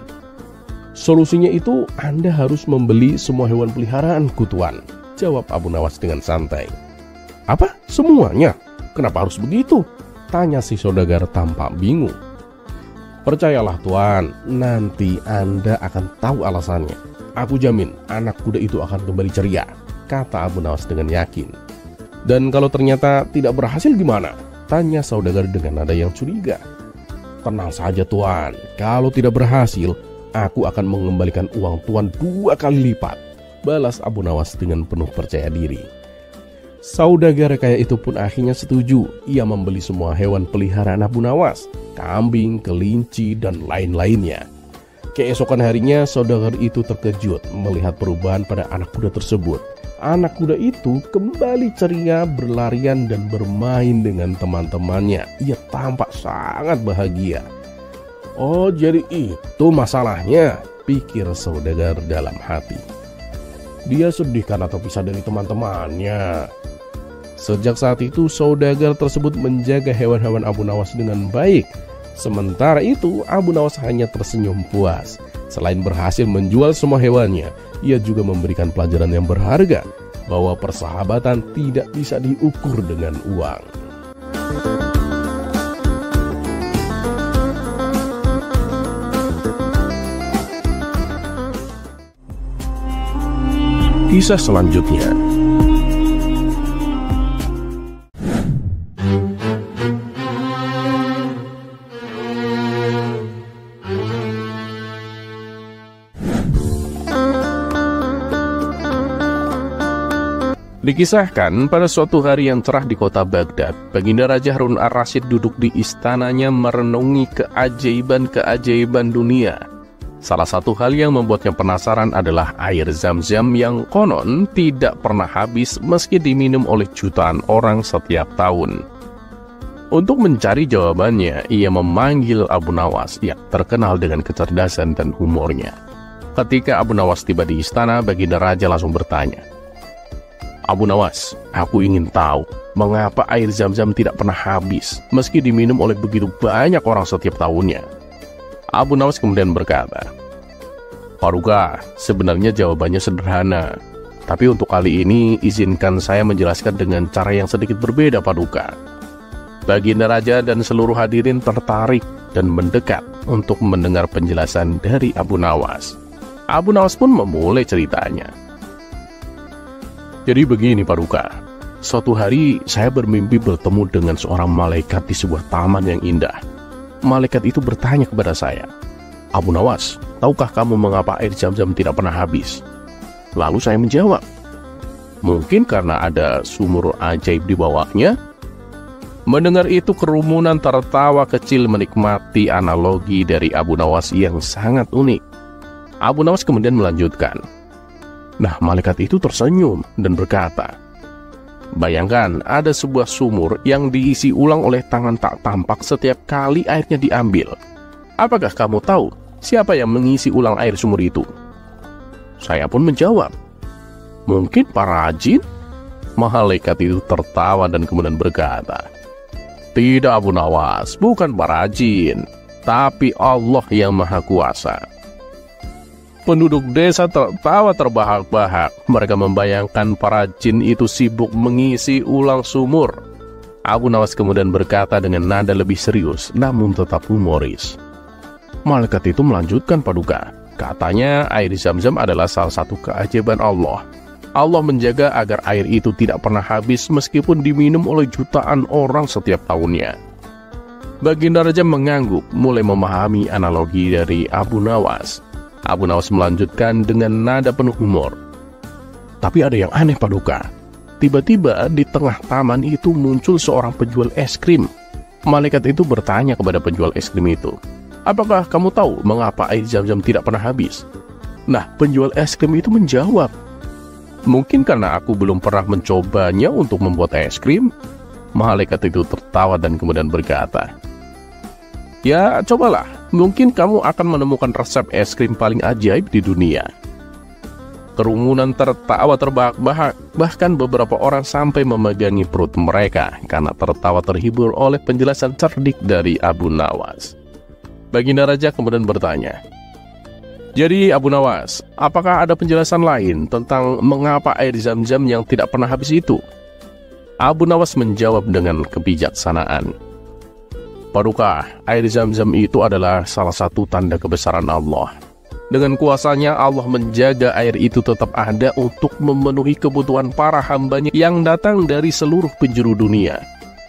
S1: "Solusinya itu Anda harus membeli semua hewan peliharaanku Tuan," jawab Abu Nawas dengan santai. "Apa? Semuanya? Kenapa harus begitu?" tanya si saudagar tampak bingung. "Percayalah Tuan, nanti Anda akan tahu alasannya. Aku jamin anak kuda itu akan kembali ceria," kata Abu Nawas dengan yakin. "Dan kalau ternyata tidak berhasil gimana?" tanya saudagar dengan nada yang curiga. "Tenang saja Tuan, kalau tidak berhasil, aku akan mengembalikan uang Tuan 2 kali lipat," balas Abu Nawas dengan penuh percaya diri. Saudagar kaya itu pun akhirnya setuju. Ia membeli semua hewan peliharaan Abu Nawas, kambing, kelinci, dan lain-lainnya. Keesokan harinya, saudagar itu terkejut melihat perubahan pada anak kuda tersebut. Anak kuda itu kembali ceria, berlarian dan bermain dengan teman-temannya. Ia tampak sangat bahagia. Oh, jadi itu masalahnya, pikir saudagar dalam hati. Dia sedih karena terpisah dari teman-temannya. Sejak saat itu, saudagar tersebut menjaga hewan-hewan Abu Nawas dengan baik. Sementara itu, Abu Nawas hanya tersenyum puas. Selain berhasil menjual semua hewannya, ia juga memberikan pelajaran yang berharga bahwa persahabatan tidak bisa diukur dengan uang.
S2: Kisah selanjutnya. Dikisahkan pada suatu hari yang cerah di kota Baghdad, Baginda Raja Harun ar-Rasyid duduk di istananya merenungi keajaiban-keajaiban dunia. Salah satu hal yang membuatnya penasaran adalah air Zam-Zam yang konon tidak pernah habis meski diminum oleh jutaan orang setiap tahun. Untuk mencari jawabannya, ia memanggil Abu Nawas yang terkenal dengan kecerdasan dan humornya. Ketika Abu Nawas tiba di istana, Baginda Raja langsung bertanya, "Abu Nawas, aku ingin tahu mengapa air Zam-Zam tidak pernah habis meski diminum oleh begitu banyak orang setiap tahunnya." Abu Nawas kemudian berkata, "Paduka, sebenarnya jawabannya sederhana. Tapi untuk kali ini izinkan saya menjelaskan dengan cara yang sedikit berbeda, Paduka." Baginda Raja dan seluruh hadirin tertarik dan mendekat untuk mendengar penjelasan dari Abu Nawas. Abu Nawas pun memulai ceritanya. "Jadi begini, Paduka. Suatu hari saya bermimpi bertemu dengan seorang malaikat di sebuah taman yang indah. Malaikat itu bertanya kepada saya, 'Abu Nawas, tahukah kamu mengapa air Zam-Zam tidak pernah habis?' Lalu saya menjawab, 'Mungkin karena ada sumur ajaib di bawahnya.' Mendengar itu, kerumunan tertawa kecil menikmati analogi dari Abu Nawas yang sangat unik. Abu Nawas kemudian melanjutkan, "Nah, malaikat itu tersenyum dan berkata, 'Bayangkan ada sebuah sumur yang diisi ulang oleh tangan tak tampak setiap kali airnya diambil. Apakah kamu tahu siapa yang mengisi ulang air sumur itu?' Saya pun menjawab, 'Mungkin para jin?' Malaikat itu tertawa dan kemudian berkata, 'Tidak, Abu Nawas, bukan para jin, tapi Allah yang Maha Kuasa.' Penduduk desa tertawa terbahak-bahak. Mereka membayangkan para jin itu sibuk mengisi ulang sumur. Abu Nawas kemudian berkata dengan nada lebih serius, namun tetap humoris, 'Malaikat itu melanjutkan, Paduka. Katanya air Zam-Zam adalah salah satu keajaiban Allah. Allah menjaga agar air itu tidak pernah habis meskipun diminum oleh jutaan orang setiap tahunnya.' Baginda Raja mengangguk, mulai memahami analogi dari Abu Nawas. Abu Nawas melanjutkan dengan nada penuh humor, 'Tapi ada yang aneh, Paduka. Tiba-tiba di tengah taman itu muncul seorang penjual es krim. Malaikat itu bertanya kepada penjual es krim itu, 'Apakah kamu tahu mengapa air Zam-Zam tidak pernah habis?' Nah, penjual es krim itu menjawab, 'Mungkin karena aku belum pernah mencobanya untuk membuat es krim.' Malaikat itu tertawa dan kemudian berkata, 'Ya, cobalah. Mungkin kamu akan menemukan resep es krim paling ajaib di dunia.' Kerumunan tertawa terbahak-bahak. Bahkan beberapa orang sampai memegangi perut mereka karena tertawa terhibur oleh penjelasan cerdik dari Abu Nawas. Baginda Raja kemudian bertanya, 'Jadi Abu Nawas, apakah ada penjelasan lain tentang mengapa air Zam-Zam yang tidak pernah habis itu?' Abu Nawas menjawab dengan kebijaksanaan, 'Paduka, air Zam-Zam itu adalah salah satu tanda kebesaran Allah. Dengan kuasanya Allah menjaga air itu tetap ada untuk memenuhi kebutuhan para hambanya yang datang dari seluruh penjuru dunia.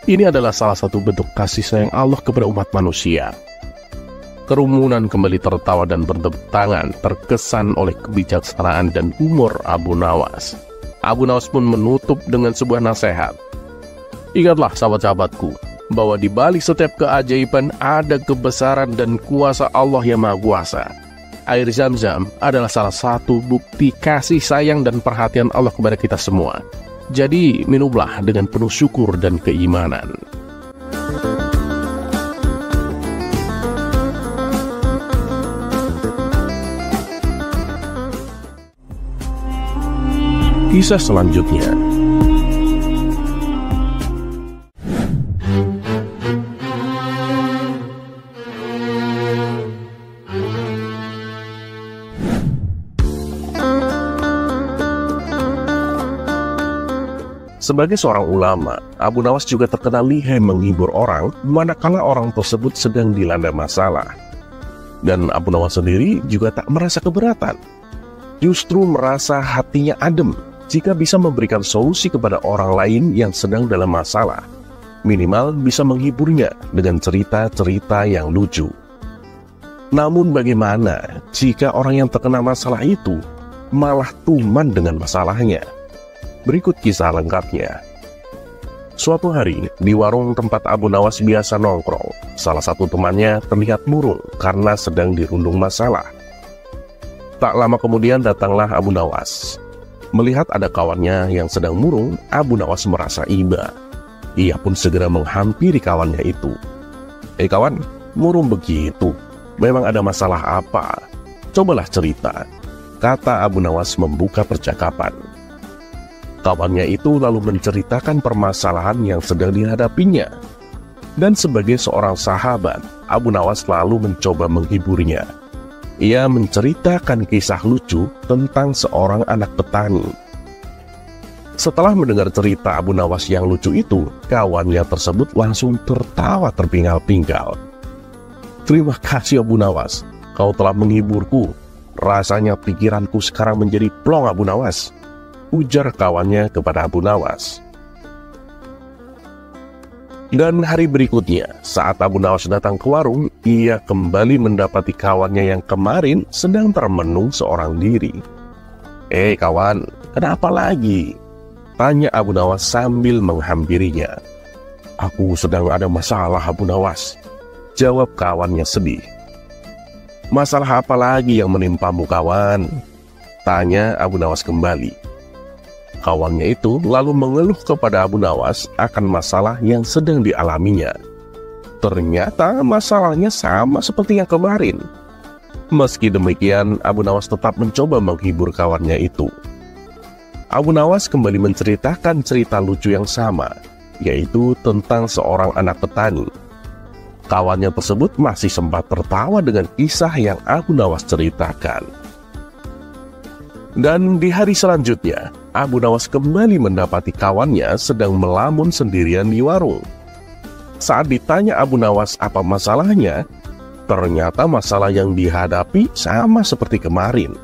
S2: Ini adalah salah satu bentuk kasih sayang Allah kepada umat manusia.' Kerumunan kembali tertawa dan bertepuk tangan, terkesan oleh kebijaksanaan dan humor Abu Nawas. Abu Nawas pun menutup dengan sebuah nasihat, 'Ingatlah sahabat-sahabatku, bahwa di balik setiap keajaiban ada kebesaran dan kuasa Allah yang Maha Kuasa.
S1: Air Zam-Zam adalah salah satu bukti kasih sayang dan perhatian Allah kepada kita semua. Jadi minumlah dengan penuh syukur dan keimanan. Kisah selanjutnya. Sebagai seorang ulama, Abu Nawas juga terkenal lihai menghibur orang manakala orang tersebut sedang dilanda masalah. Dan Abu Nawas sendiri juga tak merasa keberatan. Justru merasa hatinya adem jika bisa memberikan solusi kepada orang lain yang sedang dalam masalah. Minimal bisa menghiburnya dengan cerita-cerita yang lucu. Namun bagaimana jika orang yang terkena masalah itu malah tuman dengan masalahnya? Berikut kisah lengkapnya. Suatu hari, di warung tempat Abu Nawas biasa nongkrong, salah satu temannya terlihat murung karena sedang dirundung masalah. Tak lama kemudian datanglah Abu Nawas. Melihat ada kawannya yang sedang murung, Abu Nawas merasa iba. Ia pun segera menghampiri kawannya itu. Kawan, murung begitu? Memang ada masalah apa? Cobalah cerita, kata Abu Nawas membuka percakapan. Kawannya itu lalu menceritakan permasalahan yang sedang dihadapinya. Dan sebagai seorang sahabat, Abu Nawas lalu mencoba menghiburnya. Ia menceritakan kisah lucu tentang seorang anak petani. Setelah mendengar cerita Abu Nawas yang lucu itu, kawannya tersebut langsung tertawa terpinggal-pinggal. Terima kasih Abu Nawas, kau telah menghiburku. Rasanya pikiranku sekarang menjadi plong Abu Nawas, ujar kawannya kepada Abu Nawas. Dan hari berikutnya, saat Abu Nawas datang ke warung, ia kembali mendapati kawannya yang kemarin sedang termenung seorang diri. Kawan, kenapa lagi? Tanya Abu Nawas sambil menghampirinya. Aku sedang ada masalah Abu Nawas, jawab kawannya sedih. Masalah apa lagi yang menimpamu kawan? Tanya Abu Nawas kembali. Kawannya itu lalu mengeluh kepada Abu Nawas akan masalah yang sedang dialaminya. Ternyata masalahnya sama seperti yang kemarin. Meski demikian, Abu Nawas tetap mencoba menghibur kawannya itu. Abu Nawas kembali menceritakan cerita lucu yang sama, yaitu tentang seorang anak petani. Kawannya tersebut masih sempat tertawa dengan kisah yang Abu Nawas ceritakan. Dan di hari selanjutnya, Abu Nawas kembali mendapati kawannya sedang melamun sendirian di warung. Saat ditanya Abu Nawas apa masalahnya, ternyata masalah yang dihadapi sama seperti kemarin.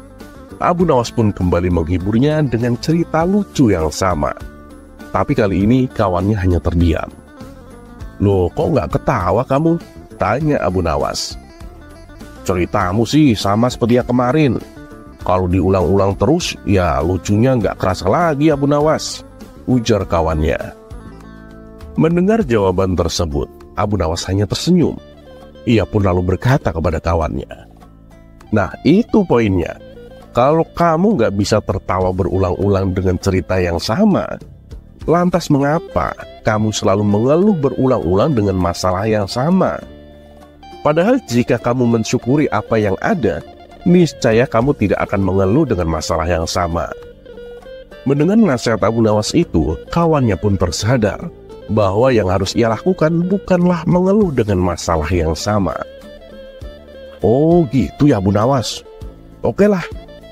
S1: Abu Nawas pun kembali menghiburnya dengan cerita lucu yang sama. Tapi kali ini kawannya hanya terdiam. Loh, kok nggak ketawa kamu? Tanya Abu Nawas. Ceritamu sih sama seperti yang kemarin. Kalau diulang-ulang terus, ya lucunya nggak kerasa lagi Abu Nawas, ujar kawannya. Mendengar jawaban tersebut, Abu Nawas hanya tersenyum. Ia pun lalu berkata kepada kawannya, nah itu poinnya. Kalau kamu nggak bisa tertawa berulang-ulang dengan cerita yang sama, lantas mengapa kamu selalu mengeluh berulang-ulang dengan masalah yang sama? Padahal jika kamu mensyukuri apa yang ada, niscaya kamu tidak akan mengeluh dengan masalah yang sama. Mendengar nasihat Abu Nawas itu, kawannya pun tersadar bahwa yang harus ia lakukan bukanlah mengeluh dengan masalah yang sama. Oh gitu ya Abu Nawas. Oke lah,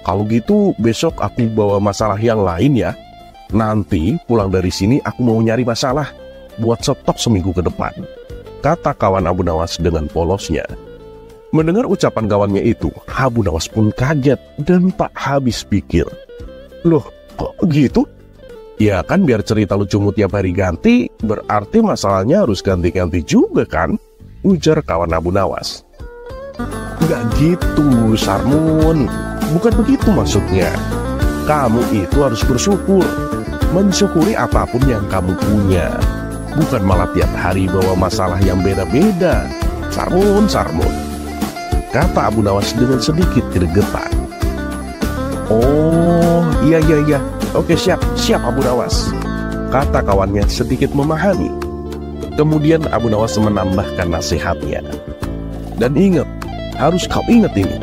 S1: kalau gitu besok aku bawa masalah yang lain ya. Nanti pulang dari sini aku mau nyari masalah buat stok seminggu ke depan, kata kawan Abu Nawas dengan polosnya. Mendengar ucapan kawannya itu, Abu Nawas pun kaget dan tak habis pikir. Loh, kok gitu? Ya kan biar cerita lucumu tiap hari ganti, berarti masalahnya harus ganti-ganti juga kan? Ujar kawan Abu Nawas. Nggak gitu, Sarmun. Bukan begitu maksudnya. Kamu itu harus bersyukur. Mensyukuri apapun yang kamu punya. Bukan malah tiap hari bawa masalah yang beda-beda. Sarmun.
S2: kata Abu Nawas dengan sedikit gregetan. Oh, iya. Oke, siap Abu Nawas, kata kawannya sedikit memahami. Kemudian Abu Nawas menambahkan nasihatnya. Dan ingat, harus kau ingat ini,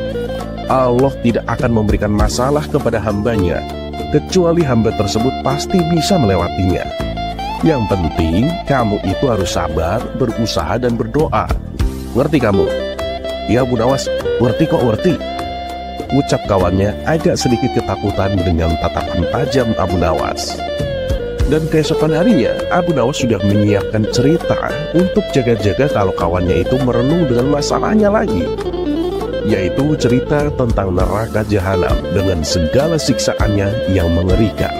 S2: Allah tidak akan memberikan masalah kepada hambanya, kecuali hamba tersebut pasti bisa melewatinya. Yang penting, kamu itu harus sabar, berusaha, dan berdoa. Ngerti kamu? Ya Abu Nawas, ngerti. Ucap kawannya agak sedikit ketakutan dengan tatapan tajam Abu Nawas. Dan keesokan harinya, Abu Nawas sudah menyiapkan cerita untuk jaga-jaga kalau kawannya itu merenung dengan masalahnya lagi, yaitu cerita tentang neraka jahanam dengan segala siksaannya yang mengerikan.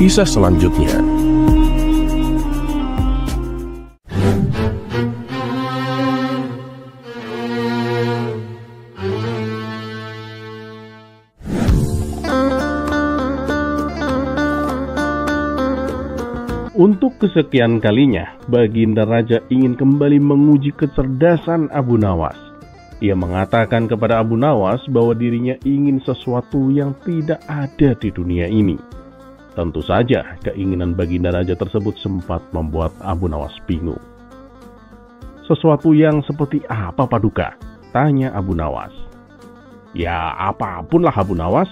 S2: Kisah selanjutnya.
S1: Untuk kesekian kalinya, Baginda Raja ingin kembali menguji kecerdasan Abu Nawas. Ia mengatakan kepada Abu Nawas bahwa dirinya ingin sesuatu yang tidak ada di dunia ini. Tentu saja, keinginan Baginda Raja tersebut sempat membuat Abu Nawas bingung. Sesuatu yang seperti apa, Paduka? Tanya Abu Nawas. Ya, apapunlah Abu Nawas.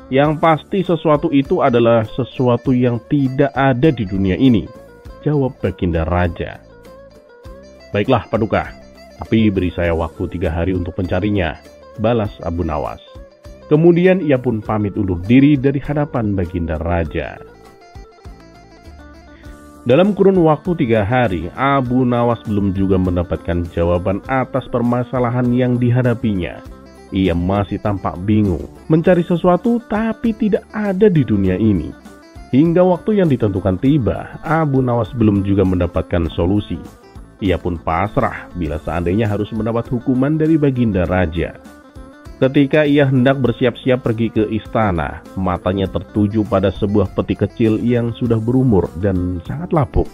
S1: Yang pasti sesuatu itu adalah sesuatu yang tidak ada di dunia ini, jawab Baginda Raja. Baiklah, Paduka, tapi beri saya waktu 3 hari untuk mencarinya, balas Abu Nawas. Kemudian ia pun pamit undur diri dari hadapan Baginda Raja. Dalam kurun waktu 3 hari, Abu Nawas belum juga mendapatkan jawaban atas permasalahan yang dihadapinya. Ia masih tampak bingung, mencari sesuatu tapi tidak ada di dunia ini. Hingga waktu yang ditentukan tiba, Abu Nawas belum juga mendapatkan solusi. Ia pun pasrah bila seandainya harus mendapat hukuman dari Baginda Raja. Ketika ia hendak bersiap-siap pergi ke istana, matanya tertuju pada sebuah peti kecil yang sudah berumur dan sangat lapuk.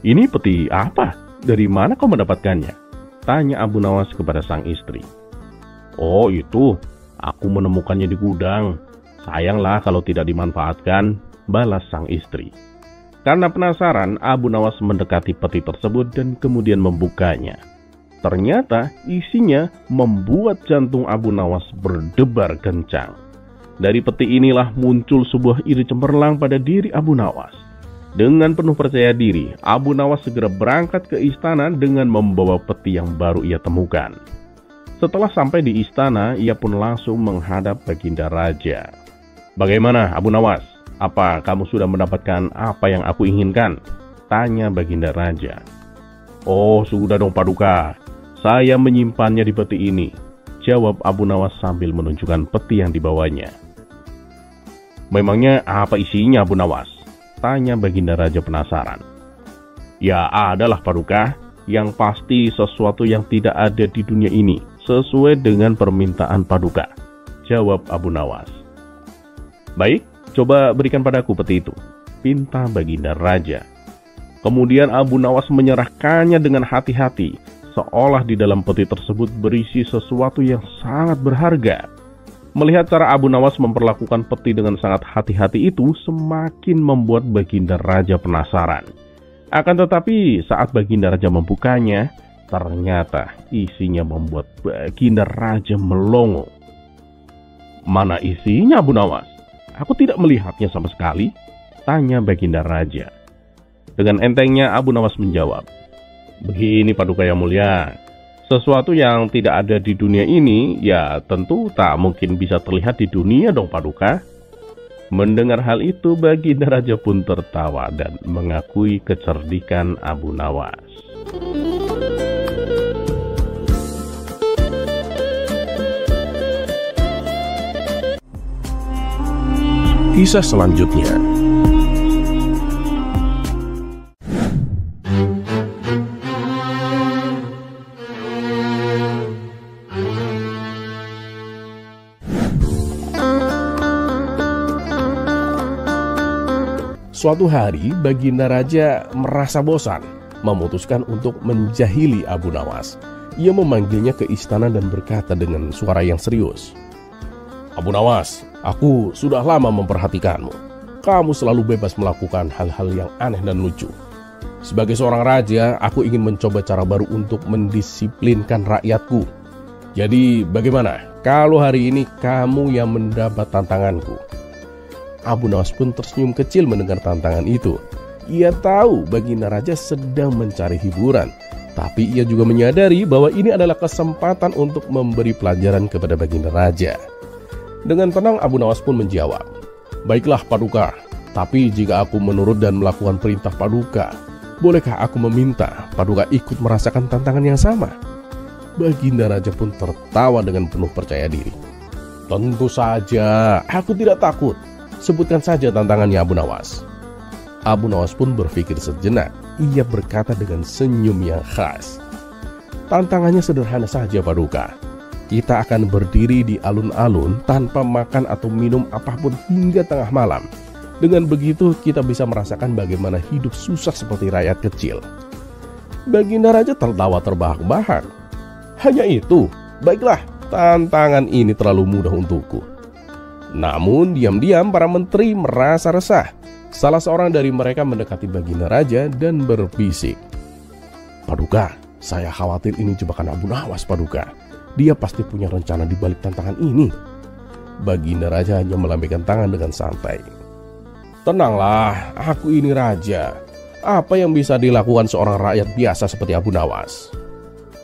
S1: Ini peti apa? Dari mana kau mendapatkannya? Tanya Abu Nawas kepada sang istri. Oh itu, aku menemukannya di gudang. Sayanglah kalau tidak dimanfaatkan, balas sang istri. Karena penasaran, Abu Nawas mendekati peti tersebut dan kemudian membukanya. Ternyata isinya membuat jantung Abu Nawas berdebar kencang. Dari peti inilah muncul sebuah ide cemerlang pada diri Abu Nawas. Dengan penuh percaya diri, Abu Nawas segera berangkat ke istana dengan membawa peti yang baru ia temukan. Setelah sampai di istana, ia pun langsung menghadap Baginda Raja. Bagaimana Abu Nawas? Apa kamu sudah mendapatkan apa yang aku inginkan? Tanya Baginda Raja. Oh sudah dong Paduka. Saya menyimpannya di peti ini, jawab Abu Nawas sambil menunjukkan peti yang dibawanya. Memangnya apa isinya Abu Nawas? Tanya Baginda Raja penasaran. Ya adalah Paduka, yang pasti sesuatu yang tidak ada di dunia ini, sesuai dengan permintaan Paduka, jawab Abu Nawas. Baik, coba berikan padaku peti itu, pinta Baginda Raja. Kemudian Abu Nawas menyerahkannya dengan hati-hati, seolah di dalam peti tersebut berisi sesuatu yang sangat berharga. Melihat cara Abu Nawas memperlakukan peti dengan sangat hati-hati itu semakin membuat Baginda Raja penasaran. Akan tetapi saat Baginda Raja membukanya, ternyata isinya membuat Baginda Raja melongo. Mana isinya Abu Nawas? Aku tidak melihatnya sama sekali, tanya Baginda Raja. Dengan entengnya Abu Nawas menjawab. Begini Paduka yang mulia, sesuatu yang tidak ada di dunia ini, ya tentu tak mungkin bisa terlihat di dunia dong Paduka. Mendengar hal itu, Baginda Raja pun tertawa dan mengakui kecerdikan Abu Nawas.
S2: Kisah selanjutnya.
S1: Suatu hari Baginda Raja merasa bosan, memutuskan untuk menjahili Abu Nawas. Ia memanggilnya ke istana dan berkata dengan suara yang serius, "Abu Nawas, aku sudah lama memperhatikanmu. Kamu selalu bebas melakukan hal-hal yang aneh dan lucu. Sebagai seorang raja, aku ingin mencoba cara baru untuk mendisiplinkan rakyatku. Jadi bagaimana kalau hari ini kamu yang mendapat tantanganku?" Abu Nawas pun tersenyum kecil mendengar tantangan itu. Ia tahu Baginda Raja sedang mencari hiburan, tapi ia juga menyadari bahwa ini adalah kesempatan untuk memberi pelajaran kepada Baginda Raja. Dengan tenang Abu Nawas pun menjawab, "Baiklah Paduka, tapi jika aku menurut dan melakukan perintah Paduka, bolehkah aku meminta Paduka ikut merasakan tantangan yang sama?" Baginda Raja pun tertawa dengan penuh percaya diri. "Tentu saja, aku tidak takut. Sebutkan saja tantangannya Abu Nawas." Abu Nawas pun berpikir sejenak. Ia berkata dengan senyum yang khas, "Tantangannya sederhana saja Paduka. Kita akan berdiri di alun-alun tanpa makan atau minum apapun hingga tengah malam. Dengan begitu kita bisa merasakan bagaimana hidup susah seperti rakyat kecil." Baginda Raja tertawa terbahak-bahak. "Hanya itu? Baiklah, tantangan ini terlalu mudah untukku." Namun diam-diam para menteri merasa resah. Salah seorang dari mereka mendekati Baginda Raja dan berbisik, "Paduka, saya khawatir ini jebakan Abu Nawas Paduka. Dia pasti punya rencana di balik tantangan ini." Baginda Raja hanya melambaikan tangan dengan santai. "Tenanglah, aku ini raja. Apa yang bisa dilakukan seorang rakyat biasa seperti Abu Nawas?"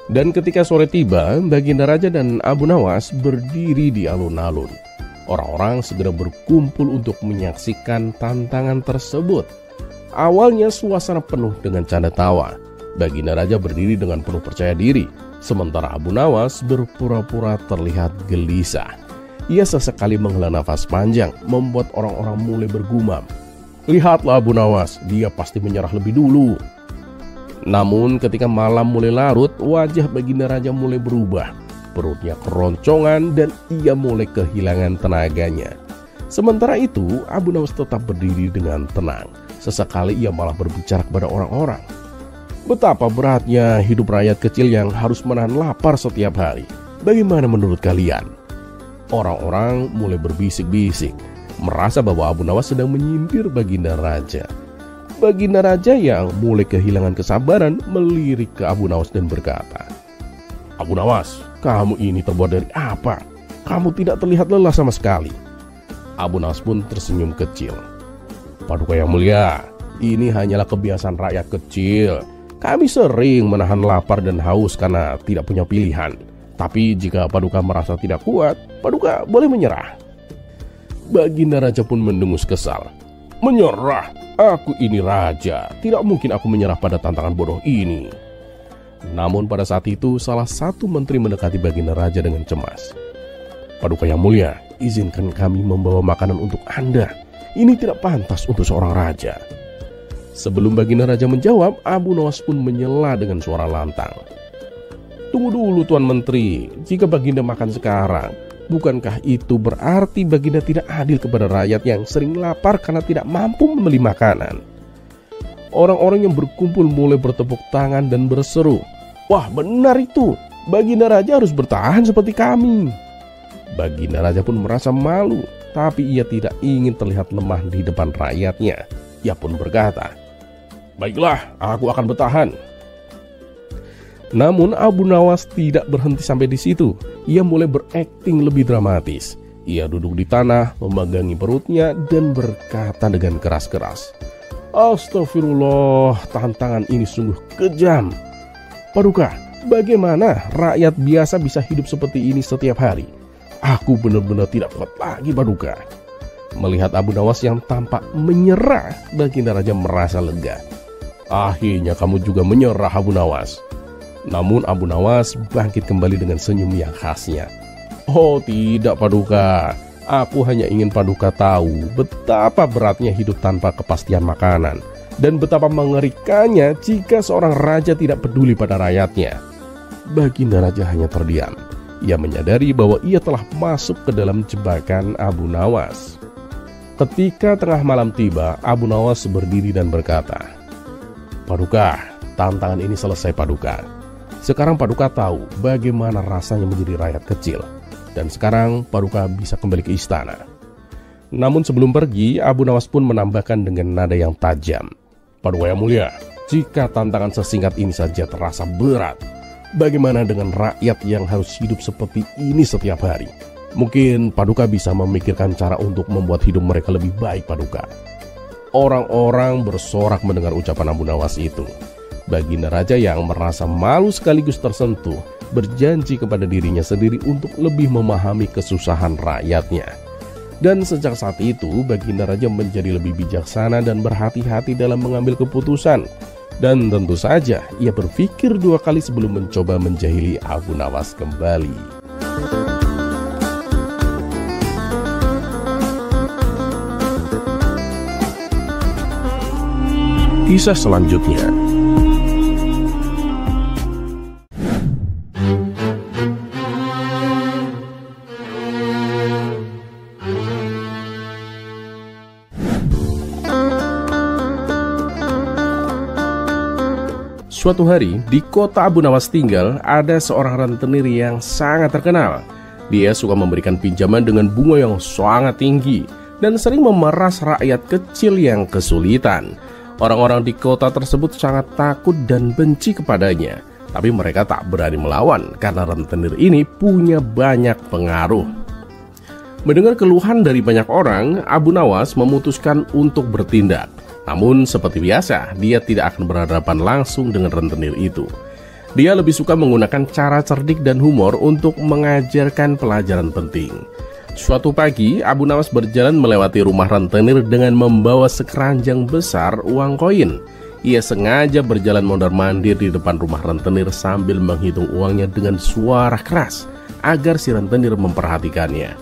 S1: Dan ketika sore tiba, Baginda Raja dan Abu Nawas berdiri di alun-alun. Orang-orang segera berkumpul untuk menyaksikan tantangan tersebut. Awalnya suasana penuh dengan canda tawa. Baginda Raja berdiri dengan penuh percaya diri, sementara Abu Nawas berpura-pura terlihat gelisah. Ia sesekali menghela nafas panjang, membuat orang-orang mulai bergumam, "Lihatlah Abu Nawas, dia pasti menyerah lebih dulu." Namun ketika malam mulai larut, wajah Baginda Raja mulai berubah. Perutnya keroncongan dan ia mulai kehilangan tenaganya. Sementara itu Abu Nawas tetap berdiri dengan tenang. Sesekali ia malah berbicara kepada orang-orang. "Betapa beratnya hidup rakyat kecil yang harus menahan lapar setiap hari. Bagaimana menurut kalian?" Orang-orang mulai berbisik-bisik, merasa bahwa Abu Nawas sedang menyindir Baginda Raja. Baginda Raja yang mulai kehilangan kesabaran melirik ke Abu Nawas dan berkata, "Abu Nawas, kamu ini terbuat dari apa? Kamu tidak terlihat lelah sama sekali." Abu Nawas pun tersenyum kecil. "Paduka yang mulia, ini hanyalah kebiasaan rakyat kecil. Kami sering menahan lapar dan haus karena tidak punya pilihan. Tapi jika Paduka merasa tidak kuat, Paduka boleh menyerah." Baginda Raja pun mendengus kesal. "Menyerah? Aku ini raja. Tidak mungkin aku menyerah pada tantangan bodoh ini." Namun pada saat itu salah satu menteri mendekati Baginda Raja dengan cemas. "Paduka yang mulia, izinkan kami membawa makanan untuk Anda. Ini tidak pantas untuk seorang raja." Sebelum Baginda Raja menjawab, Abu Nawas pun menyela dengan suara lantang. "Tunggu dulu Tuan Menteri, jika Baginda makan sekarang, bukankah itu berarti Baginda tidak adil kepada rakyat yang sering lapar karena tidak mampu membeli makanan?" Orang-orang yang berkumpul mulai bertepuk tangan dan berseru, "Wah, benar itu. Baginda Raja harus bertahan seperti kami." Baginda Raja pun merasa malu, tapi ia tidak ingin terlihat lemah di depan rakyatnya. Ia pun berkata, "Baiklah, aku akan bertahan." Namun Abu Nawas tidak berhenti sampai di situ. Ia mulai berakting lebih dramatis. Ia duduk di tanah, memegangi perutnya dan berkata dengan keras-keras, "Astagfirullah, tantangan ini sungguh kejam. Paduka, bagaimana rakyat biasa bisa hidup seperti ini setiap hari? Aku benar-benar tidak kuat lagi Paduka." Melihat Abu Nawas yang tampak menyerah, Baginda Raja merasa lega. "Akhirnya kamu juga menyerah Abu Nawas." Namun Abu Nawas bangkit kembali dengan senyum yang khasnya. "Oh tidak Paduka, aku hanya ingin Paduka tahu betapa beratnya hidup tanpa kepastian makanan dan betapa mengerikannya jika seorang raja tidak peduli pada rakyatnya." Baginda Raja hanya terdiam. Ia menyadari bahwa ia telah masuk ke dalam jebakan Abu Nawas. Ketika tengah malam tiba, Abu Nawas berdiri dan berkata, "Paduka, tantangan ini selesai Paduka. Sekarang Paduka tahu bagaimana rasanya menjadi rakyat kecil. Dan sekarang Paduka bisa kembali ke istana." Namun sebelum pergi, Abu Nawas pun menambahkan dengan nada yang tajam, "Paduka yang mulia, jika tantangan sesingkat ini saja terasa berat, bagaimana dengan rakyat yang harus hidup seperti ini setiap hari? Mungkin Paduka bisa memikirkan cara untuk membuat hidup mereka lebih baik Paduka." Orang-orang bersorak mendengar ucapan Abu Nawas itu. Baginda Raja yang merasa malu sekaligus tersentuh, berjanji kepada dirinya sendiri untuk lebih memahami kesusahan rakyatnya. Dan sejak saat itu, Baginda Raja menjadi lebih bijaksana dan berhati-hati dalam mengambil keputusan. Dan tentu saja, ia berpikir 2 kali sebelum mencoba menjahili Abu Nawas kembali. Kisah selanjutnya. Suatu hari, di kota Abu Nawas tinggal, ada seorang rentenir yang sangat terkenal. Dia suka memberikan pinjaman dengan bunga yang sangat tinggi dan sering memeras rakyat kecil yang kesulitan. Orang-orang di kota tersebut sangat takut dan benci kepadanya, tapi mereka tak berani melawan karena rentenir ini punya banyak pengaruh. Mendengar keluhan dari banyak orang, Abu Nawas memutuskan untuk bertindak. Namun seperti biasa, dia tidak akan berhadapan langsung dengan rentenir itu. Dia lebih suka menggunakan cara cerdik dan humor untuk mengajarkan pelajaran penting. Suatu pagi, Abu Nawas berjalan melewati rumah rentenir dengan membawa sekeranjang besar uang koin. Ia sengaja berjalan mondar-mandir di depan rumah rentenir sambil menghitung uangnya dengan suara keras agar si rentenir memperhatikannya.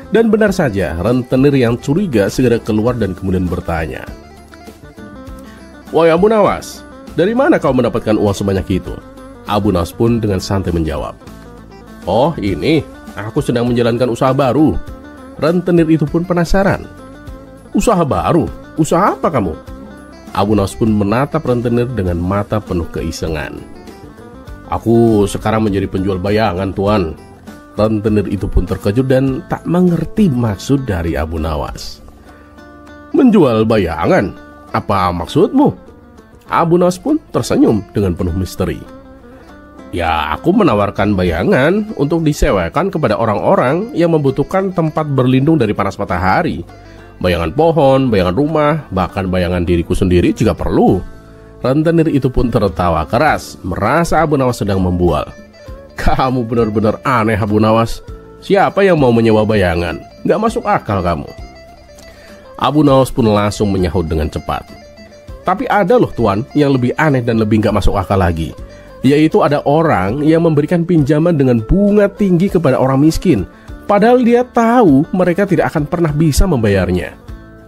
S1: Dan benar saja, rentenir yang curiga segera keluar dan kemudian bertanya, "Wahai Abu Nawas, dari mana kau mendapatkan uang sebanyak itu?" Abu Nawas pun dengan santai menjawab, "Oh ini, aku sedang menjalankan usaha baru." Rentenir itu pun penasaran. "Usaha baru? Usaha apa kamu?" Abu Nawas pun menatap rentenir dengan mata penuh keisengan. "Aku sekarang menjadi penjual bayangan, Tuan." Rentenir itu pun terkejut dan tak mengerti maksud dari Abu Nawas. "Menjual bayangan? Apa maksudmu?" Abu Nawas pun tersenyum dengan penuh misteri. "Ya, aku menawarkan bayangan untuk disewakan kepada orang-orang yang membutuhkan tempat berlindung dari panas matahari. Bayangan pohon, bayangan rumah, bahkan bayangan diriku sendiri jika perlu." Rentenir itu pun tertawa keras, merasa Abu Nawas sedang membual. "Kamu benar-benar aneh Abu Nawas. Siapa yang mau menyewa bayangan? Gak masuk akal kamu." Abu Nawas pun langsung menyahut dengan cepat. "Tapi ada loh Tuan yang lebih aneh dan lebih gak masuk akal lagi. Yaitu ada orang yang memberikan pinjaman dengan bunga tinggi kepada orang miskin, padahal dia tahu mereka tidak akan pernah bisa membayarnya.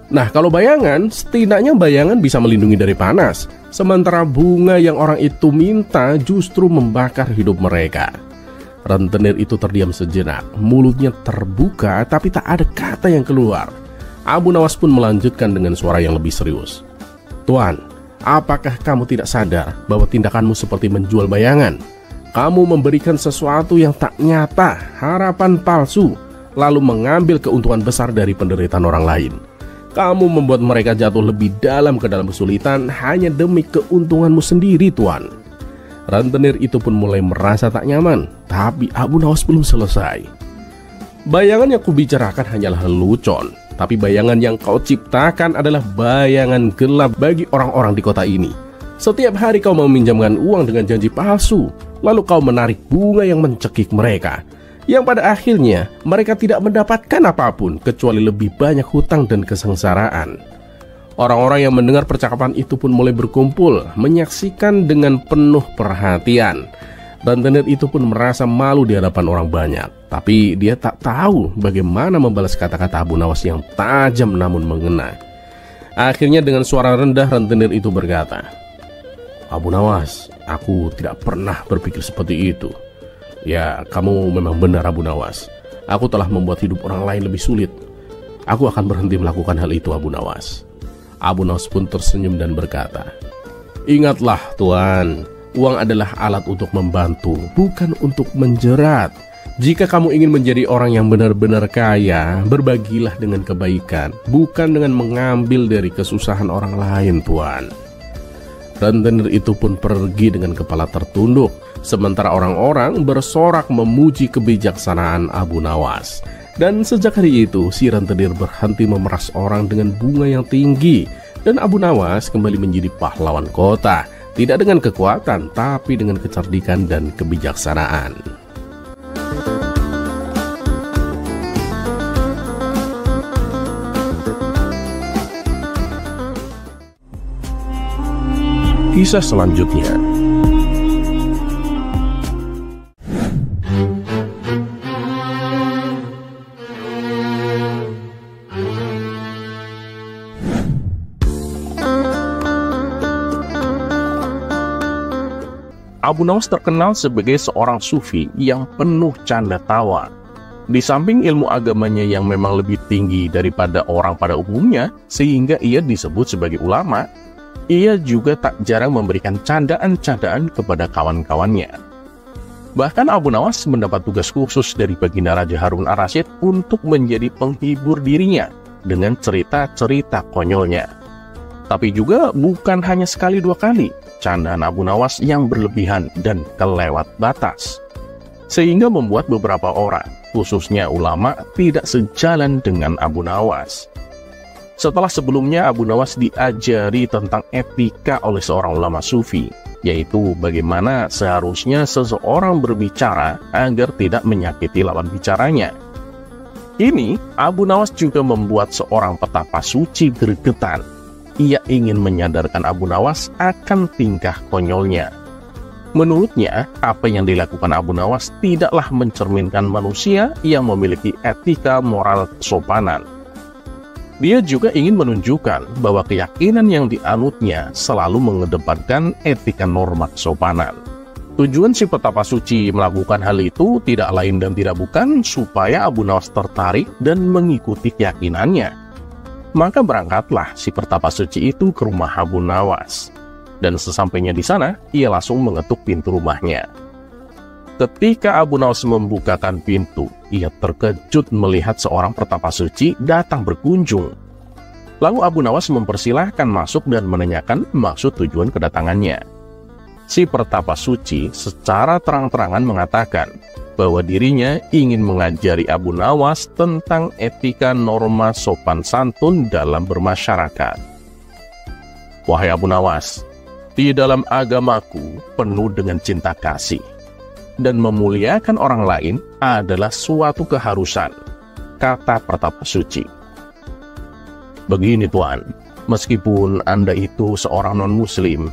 S1: Nah, kalau bayangan, setidaknya bayangan bisa melindungi dari panas, sementara bunga yang orang itu minta justru membakar hidup mereka." Rentenir itu terdiam sejenak, mulutnya terbuka tapi tak ada kata yang keluar. Abu Nawas pun melanjutkan dengan suara yang lebih serius, "Tuan, apakah kamu tidak sadar bahwa tindakanmu seperti menjual bayangan? Kamu memberikan sesuatu yang tak nyata, harapan palsu, lalu mengambil keuntungan besar dari penderitaan orang lain. Kamu membuat mereka jatuh lebih dalam ke dalam kesulitan hanya demi keuntunganmu sendiri, Tuan." Rentenir itu pun mulai merasa tak nyaman, tapi Abu Nawas belum selesai. "Bayangan yang kubicarakan hanyalah lelucon, tapi bayangan yang kau ciptakan adalah bayangan gelap bagi orang-orang di kota ini. Setiap hari kau meminjamkan uang dengan janji palsu, lalu kau menarik bunga yang mencekik mereka, yang pada akhirnya mereka tidak mendapatkan apapun kecuali lebih banyak hutang dan kesengsaraan." Orang-orang yang mendengar percakapan itu pun mulai berkumpul, menyaksikan dengan penuh perhatian. Rentenir itu pun merasa malu di hadapan orang banyak, tapi dia tak tahu bagaimana membalas kata-kata Abu Nawas yang tajam namun mengena. Akhirnya dengan suara rendah rentenir itu berkata, "Abu Nawas, aku tidak pernah berpikir seperti itu. Ya, kamu memang benar Abu Nawas. Aku telah membuat hidup orang lain lebih sulit. Aku akan berhenti melakukan hal itu, Abu Nawas. Abu Nawas pun tersenyum dan berkata, "Ingatlah Tuan, uang adalah alat untuk membantu, bukan untuk menjerat. Jika kamu ingin menjadi orang yang benar-benar kaya, berbagilah dengan kebaikan, bukan dengan mengambil dari kesusahan orang lain, Tuan." Rentenir itu pun pergi dengan kepala tertunduk, sementara orang-orang bersorak memuji kebijaksanaan Abu Nawas. Dan sejak hari itu, si rentenir berhenti memeras orang dengan bunga yang tinggi, dan Abu Nawas kembali menjadi pahlawan kota, tidak dengan kekuatan, tapi dengan kecerdikan dan kebijaksanaan. Kisah selanjutnya.
S3: Abu Nawas terkenal sebagai seorang sufi yang penuh canda tawa. Di samping ilmu agamanya yang memang lebih tinggi daripada orang pada umumnya, sehingga ia disebut sebagai ulama, ia juga tak jarang memberikan candaan-candaan kepada kawan-kawannya. Bahkan Abu Nawas mendapat tugas khusus dari Baginda Raja Harun ar-Rasyid untuk menjadi penghibur dirinya dengan cerita-cerita konyolnya. Tapi juga bukan hanya sekali dua kali, candaan Abu Nawas yang berlebihan dan kelewat batas, sehingga membuat beberapa orang, khususnya ulama, tidak sejalan dengan Abu Nawas. Setelah sebelumnya Abu Nawas diajari tentang etika oleh seorang ulama sufi, yaitu bagaimana seharusnya seseorang berbicara agar tidak menyakiti lawan bicaranya. Ini Abu Nawas juga membuat seorang petapa suci gregetan. Ia ingin menyadarkan Abu Nawas akan tingkah konyolnya. Menurutnya, apa yang dilakukan Abu Nawas tidaklah mencerminkan manusia yang memiliki etika moral kesopanan. Dia juga ingin menunjukkan bahwa keyakinan yang dianutnya selalu mengedepankan etika norma kesopanan. Tujuan si petapa suci melakukan hal itu tidak lain dan tidak bukan supaya Abu Nawas tertarik dan mengikuti keyakinannya. Maka berangkatlah si petapa suci itu ke rumah Abu Nawas. Dan sesampainya di sana, ia langsung mengetuk pintu rumahnya. Ketika Abu Nawas membukakan pintu, ia terkejut melihat seorang petapa suci datang berkunjung. Lalu Abu Nawas mempersilahkan masuk dan menanyakan maksud tujuan kedatangannya. Si petapa suci secara terang-terangan mengatakan bahwa dirinya ingin mengajari Abu Nawas tentang etika norma sopan santun dalam bermasyarakat. "Wahai Abu Nawas, di dalam agamaku penuh dengan cinta kasih, dan memuliakan orang lain adalah suatu keharusan," kata petapa suci. "Begini Tuan, meskipun Anda itu seorang non-muslim,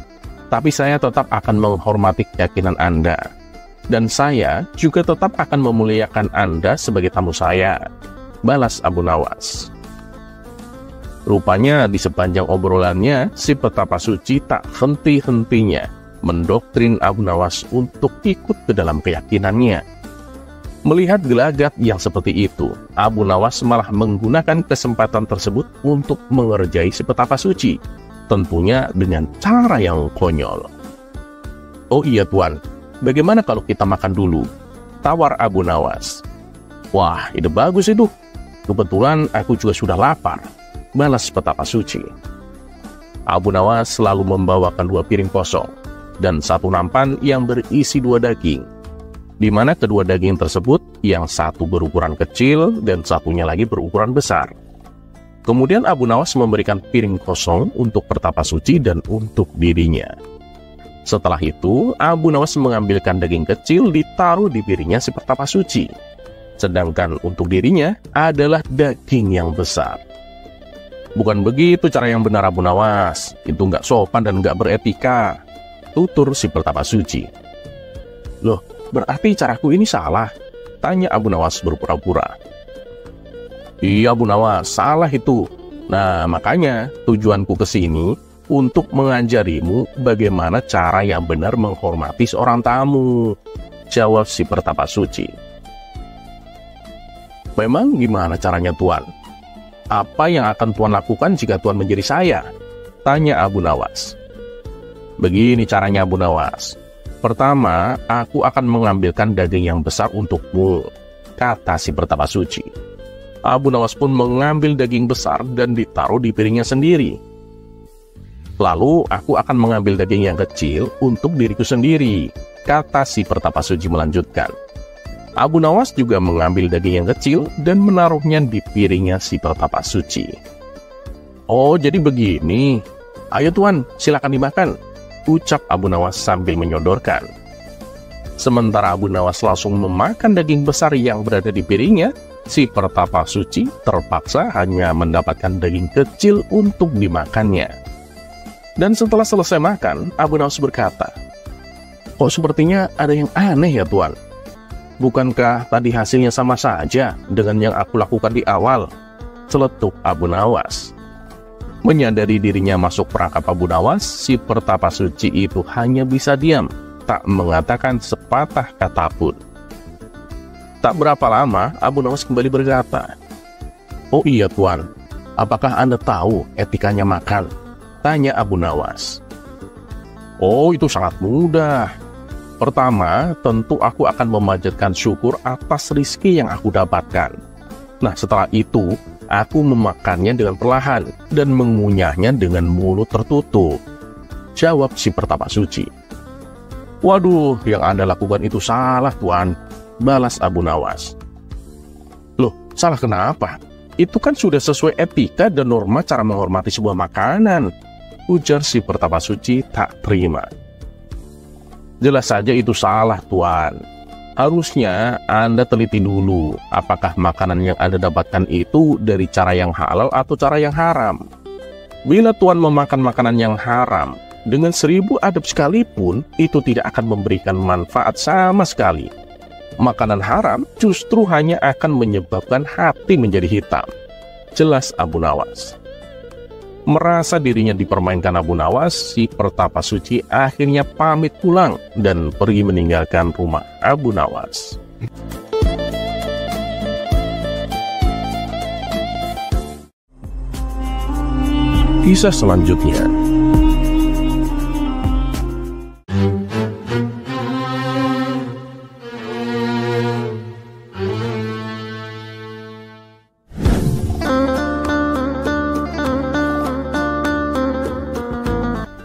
S3: tapi saya tetap akan menghormati keyakinan Anda. Dan saya juga tetap akan memuliakan Anda sebagai tamu saya," balas Abu Nawas. Rupanya di sepanjang obrolannya, si petapa suci tak henti-hentinya mendoktrin Abu Nawas untuk ikut ke dalam keyakinannya. Melihat gelagat yang seperti itu, Abu Nawas malah menggunakan kesempatan tersebut untuk mengerjai si petapa suci, tentunya dengan cara yang konyol. "Oh iya Tuan, bagaimana kalau kita makan dulu?" tawar Abu Nawas. "Wah, ide bagus itu. Kebetulan aku juga sudah lapar," balas petapa suci. Abu Nawas selalu membawakan 2 piring kosong dan 1 nampan yang berisi 2 daging, di mana kedua daging tersebut yang satu berukuran kecil dan satunya lagi berukuran besar. Kemudian Abu Nawas memberikan piring kosong untuk petapa suci dan untuk dirinya. Setelah itu, Abu Nawas mengambilkan daging kecil ditaruh di piringnya si petapa suci, sedangkan untuk dirinya adalah daging yang besar. "Bukan begitu cara yang benar Abu Nawas, itu nggak sopan dan nggak beretika," tutur si petapa suci. "Loh, berarti caraku ini salah?" tanya Abu Nawas berpura-pura. "Iya Abu Nawas, salah itu. Nah, makanya tujuanku ke sini untuk mengajarimu bagaimana cara yang benar menghormati seorang tamu," jawab si petapa suci. "Memang gimana caranya Tuan?" Apa yang akan Tuan lakukan jika Tuan menjadi saya? Tanya Abu Nawas. Begini caranya Abu Nawas. Pertama, aku akan mengambilkan daging yang besar untukmu, kata si pertapa suci. Abu Nawas pun mengambil daging besar dan ditaruh di piringnya sendiri. Lalu aku akan mengambil daging yang kecil untuk diriku sendiri, kata si pertapa suci melanjutkan. Abu Nawas juga mengambil daging yang kecil dan menaruhnya di piringnya si pertapa suci. Oh, jadi begini. Ayo Tuan, silakan dimakan, ucap Abu Nawas sambil menyodorkan. Sementara Abu Nawas langsung memakan daging besar yang berada di piringnya, si pertapa suci terpaksa hanya mendapatkan daging kecil untuk dimakannya. Dan setelah selesai makan, Abu Nawas berkata, "Kok sepertinya ada yang aneh ya Tuan? Bukankah tadi hasilnya sama saja dengan yang aku lakukan di awal?" Celetuk Abu Nawas. Menyadari dirinya masuk perangkap Abu Nawas, si pertapa suci itu hanya bisa diam, tak mengatakan sepatah kata pun. Tak berapa lama, Abu Nawas kembali berkata, "Oh iya Tuan, apakah Anda tahu etikanya makan?" Tanya Abu Nawas. "Oh, itu sangat mudah. Pertama, tentu aku akan memanjatkan syukur atas rizki yang aku dapatkan. Nah, setelah itu, aku memakannya dengan perlahan dan mengunyahnya dengan mulut tertutup," jawab si pertapa suci. "Waduh, yang Anda lakukan itu salah Tuan," balas Abu Nawas. "Loh, salah kenapa? Itu kan sudah sesuai etika dan norma cara menghormati sebuah makanan," ujar si pertapa suci tak terima. "Jelas saja itu salah Tuan. Harusnya Anda teliti dulu apakah makanan yang Anda dapatkan itu dari cara yang halal atau cara yang haram. Bila Tuan memakan makanan yang haram, dengan 1000 adab sekalipun, itu tidak akan memberikan manfaat sama sekali. Makanan haram justru hanya akan menyebabkan hati menjadi hitam," jelas Abu Nawas. Merasa dirinya dipermainkan Abu Nawas, si pertapa suci akhirnya pamit pulang dan pergi meninggalkan rumah Abu Nawas. Kisah selanjutnya.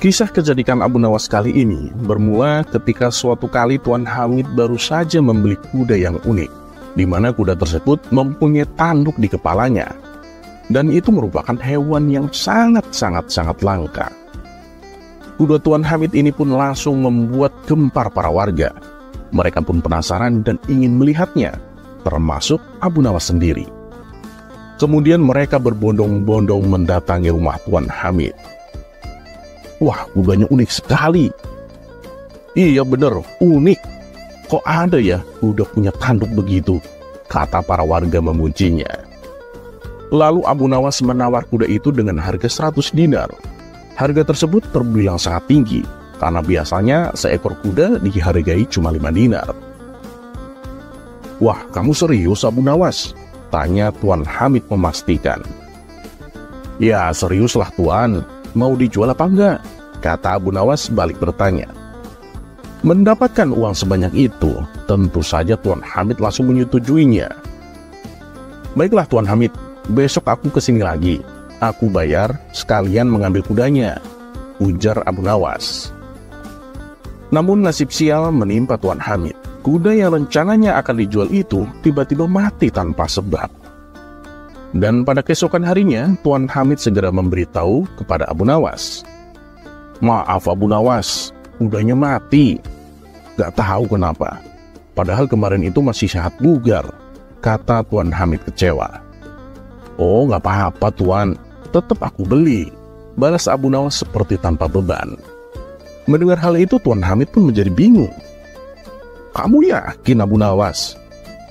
S3: Kisah kecerdikan Abu Nawas kali ini bermula ketika suatu kali Tuan Hamid baru saja membeli kuda yang unik, di mana kuda tersebut mempunyai tanduk di kepalanya, dan itu merupakan hewan yang sangat langka. Kuda Tuan Hamid ini pun langsung membuat gempar para warga. Mereka pun penasaran dan ingin melihatnya, termasuk Abu Nawas sendiri. Kemudian mereka berbondong-bondong mendatangi rumah Tuan Hamid. "Wah, kudanya unik sekali." "Iya bener, unik. Kok ada ya kuda punya tanduk begitu?" kata para warga memujinya. Lalu Abu Nawas menawar kuda itu dengan harga 100 dinar. Harga tersebut terbilang sangat tinggi, karena biasanya seekor kuda dihargai cuma 5 dinar. "Wah, kamu serius Abu Nawas?" tanya Tuan Hamid memastikan. "Ya seriuslah Tuan. Mau dijual apa enggak?" kata Abu Nawas balik bertanya. Mendapatkan uang sebanyak itu, tentu saja Tuan Hamid langsung menyetujuinya. "Baiklah Tuan Hamid, besok aku kesini lagi. Aku bayar sekalian mengambil kudanya," ujar Abu Nawas. Namun nasib sial menimpa Tuan Hamid. Kuda yang rencananya akan dijual itu tiba-tiba mati tanpa sebab. Dan pada keesokan harinya, Tuan Hamid segera memberitahu kepada Abu Nawas. "Maaf Abu Nawas, kudanya mati. Gak tahu kenapa. Padahal kemarin itu masih sehat bugar," kata Tuan Hamid kecewa. "Oh gak apa-apa Tuan, tetap aku beli," balas Abu Nawas seperti tanpa beban. Mendengar hal itu Tuan Hamid pun menjadi bingung. "Kamu yakin Abu Nawas?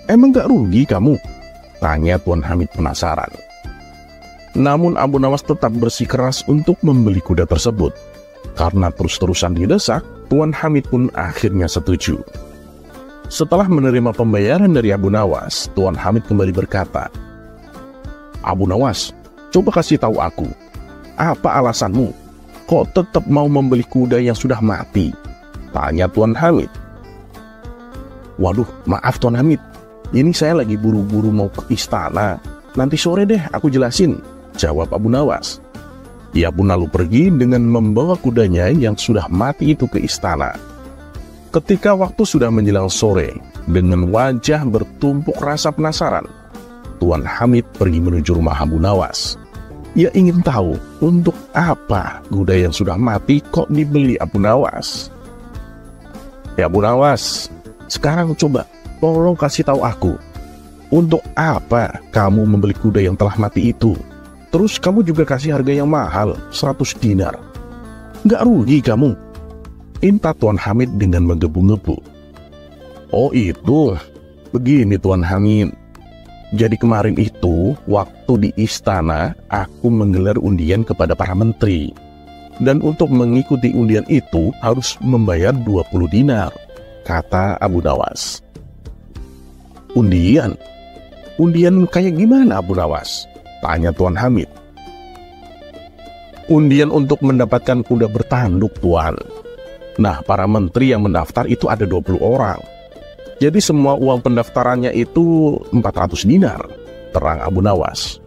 S3: Emang gak rugi kamu?" tanya Tuan Hamid penasaran. Namun Abu Nawas tetap bersikeras untuk membeli kuda tersebut. Karena terus-terusan didesak, Tuan Hamid pun akhirnya setuju. Setelah menerima pembayaran dari Abu Nawas, Tuan Hamid kembali berkata, "Abu Nawas, Coba kasih tahu aku, apa alasanmu? Kok tetap mau membeli kuda yang sudah mati? Tanya Tuan Hamid. Waduh, maaf Tuan Hamid, ini saya lagi buru-buru mau ke istana. Nanti sore deh aku jelasin, jawab Abu Nawas. Ia pun lalu pergi dengan membawa kudanya yang sudah mati itu ke istana. Ketika waktu sudah menjelang sore, dengan wajah bertumpuk rasa penasaran, Tuan Hamid pergi menuju rumah Abu Nawas. Ia ingin tahu untuk apa kuda yang sudah mati kok dibeli Abu Nawas. Ya Abu Nawas, sekarang coba tolong kasih tahu aku, untuk apa kamu membeli kuda yang telah mati itu? Terus kamu juga kasih harga yang mahal, 100 dinar. Nggak rugi kamu? Inta Tuan Hamid dengan menggebu-gebu. Oh itu, begini Tuan Hamid. Jadi kemarin itu, waktu di istana, aku menggelar undian kepada para menteri. Dan untuk mengikuti undian itu, harus membayar 20 dinar, kata Abu Nawas. Undian? Undian kayak gimana Abu Nawas? Tanya Tuan Hamid. Undian untuk mendapatkan kuda bertanduk, Tuan. Nah, para menteri yang mendaftar itu ada 20 orang. Jadi semua uang pendaftarannya itu 400 dinar, terang Abu Nawas.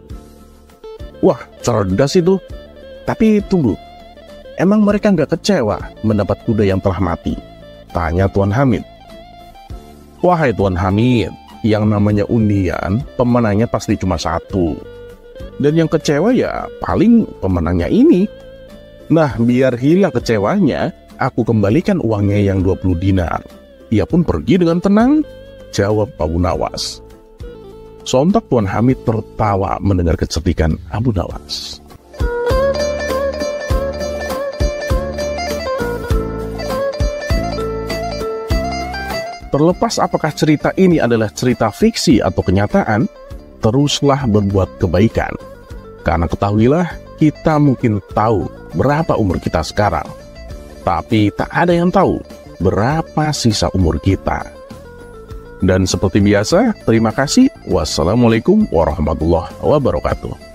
S3: Wah, cerdas itu. Tapi tunggu, emang mereka nggak kecewa mendapat kuda yang telah mati? Tanya Tuan Hamid. Wahai Tuan Hamid, yang namanya undian, pemenangnya pasti cuma satu. Dan yang kecewa ya paling pemenangnya ini. Nah, biar hilang kecewanya, aku kembalikan uangnya yang 20 dinar. Ia pun pergi dengan tenang, jawab Abu Nawas. Sontak Tuan Hamid tertawa mendengar kecerdikan Abu Nawas. Terlepas apakah cerita ini adalah cerita fiksi atau kenyataan, teruslah berbuat kebaikan. Karena ketahuilah, kita mungkin tahu berapa umur kita sekarang, tapi tak ada yang tahu berapa sisa umur kita. Dan seperti biasa, terima kasih. Wassalamualaikum warahmatullahi wabarakatuh.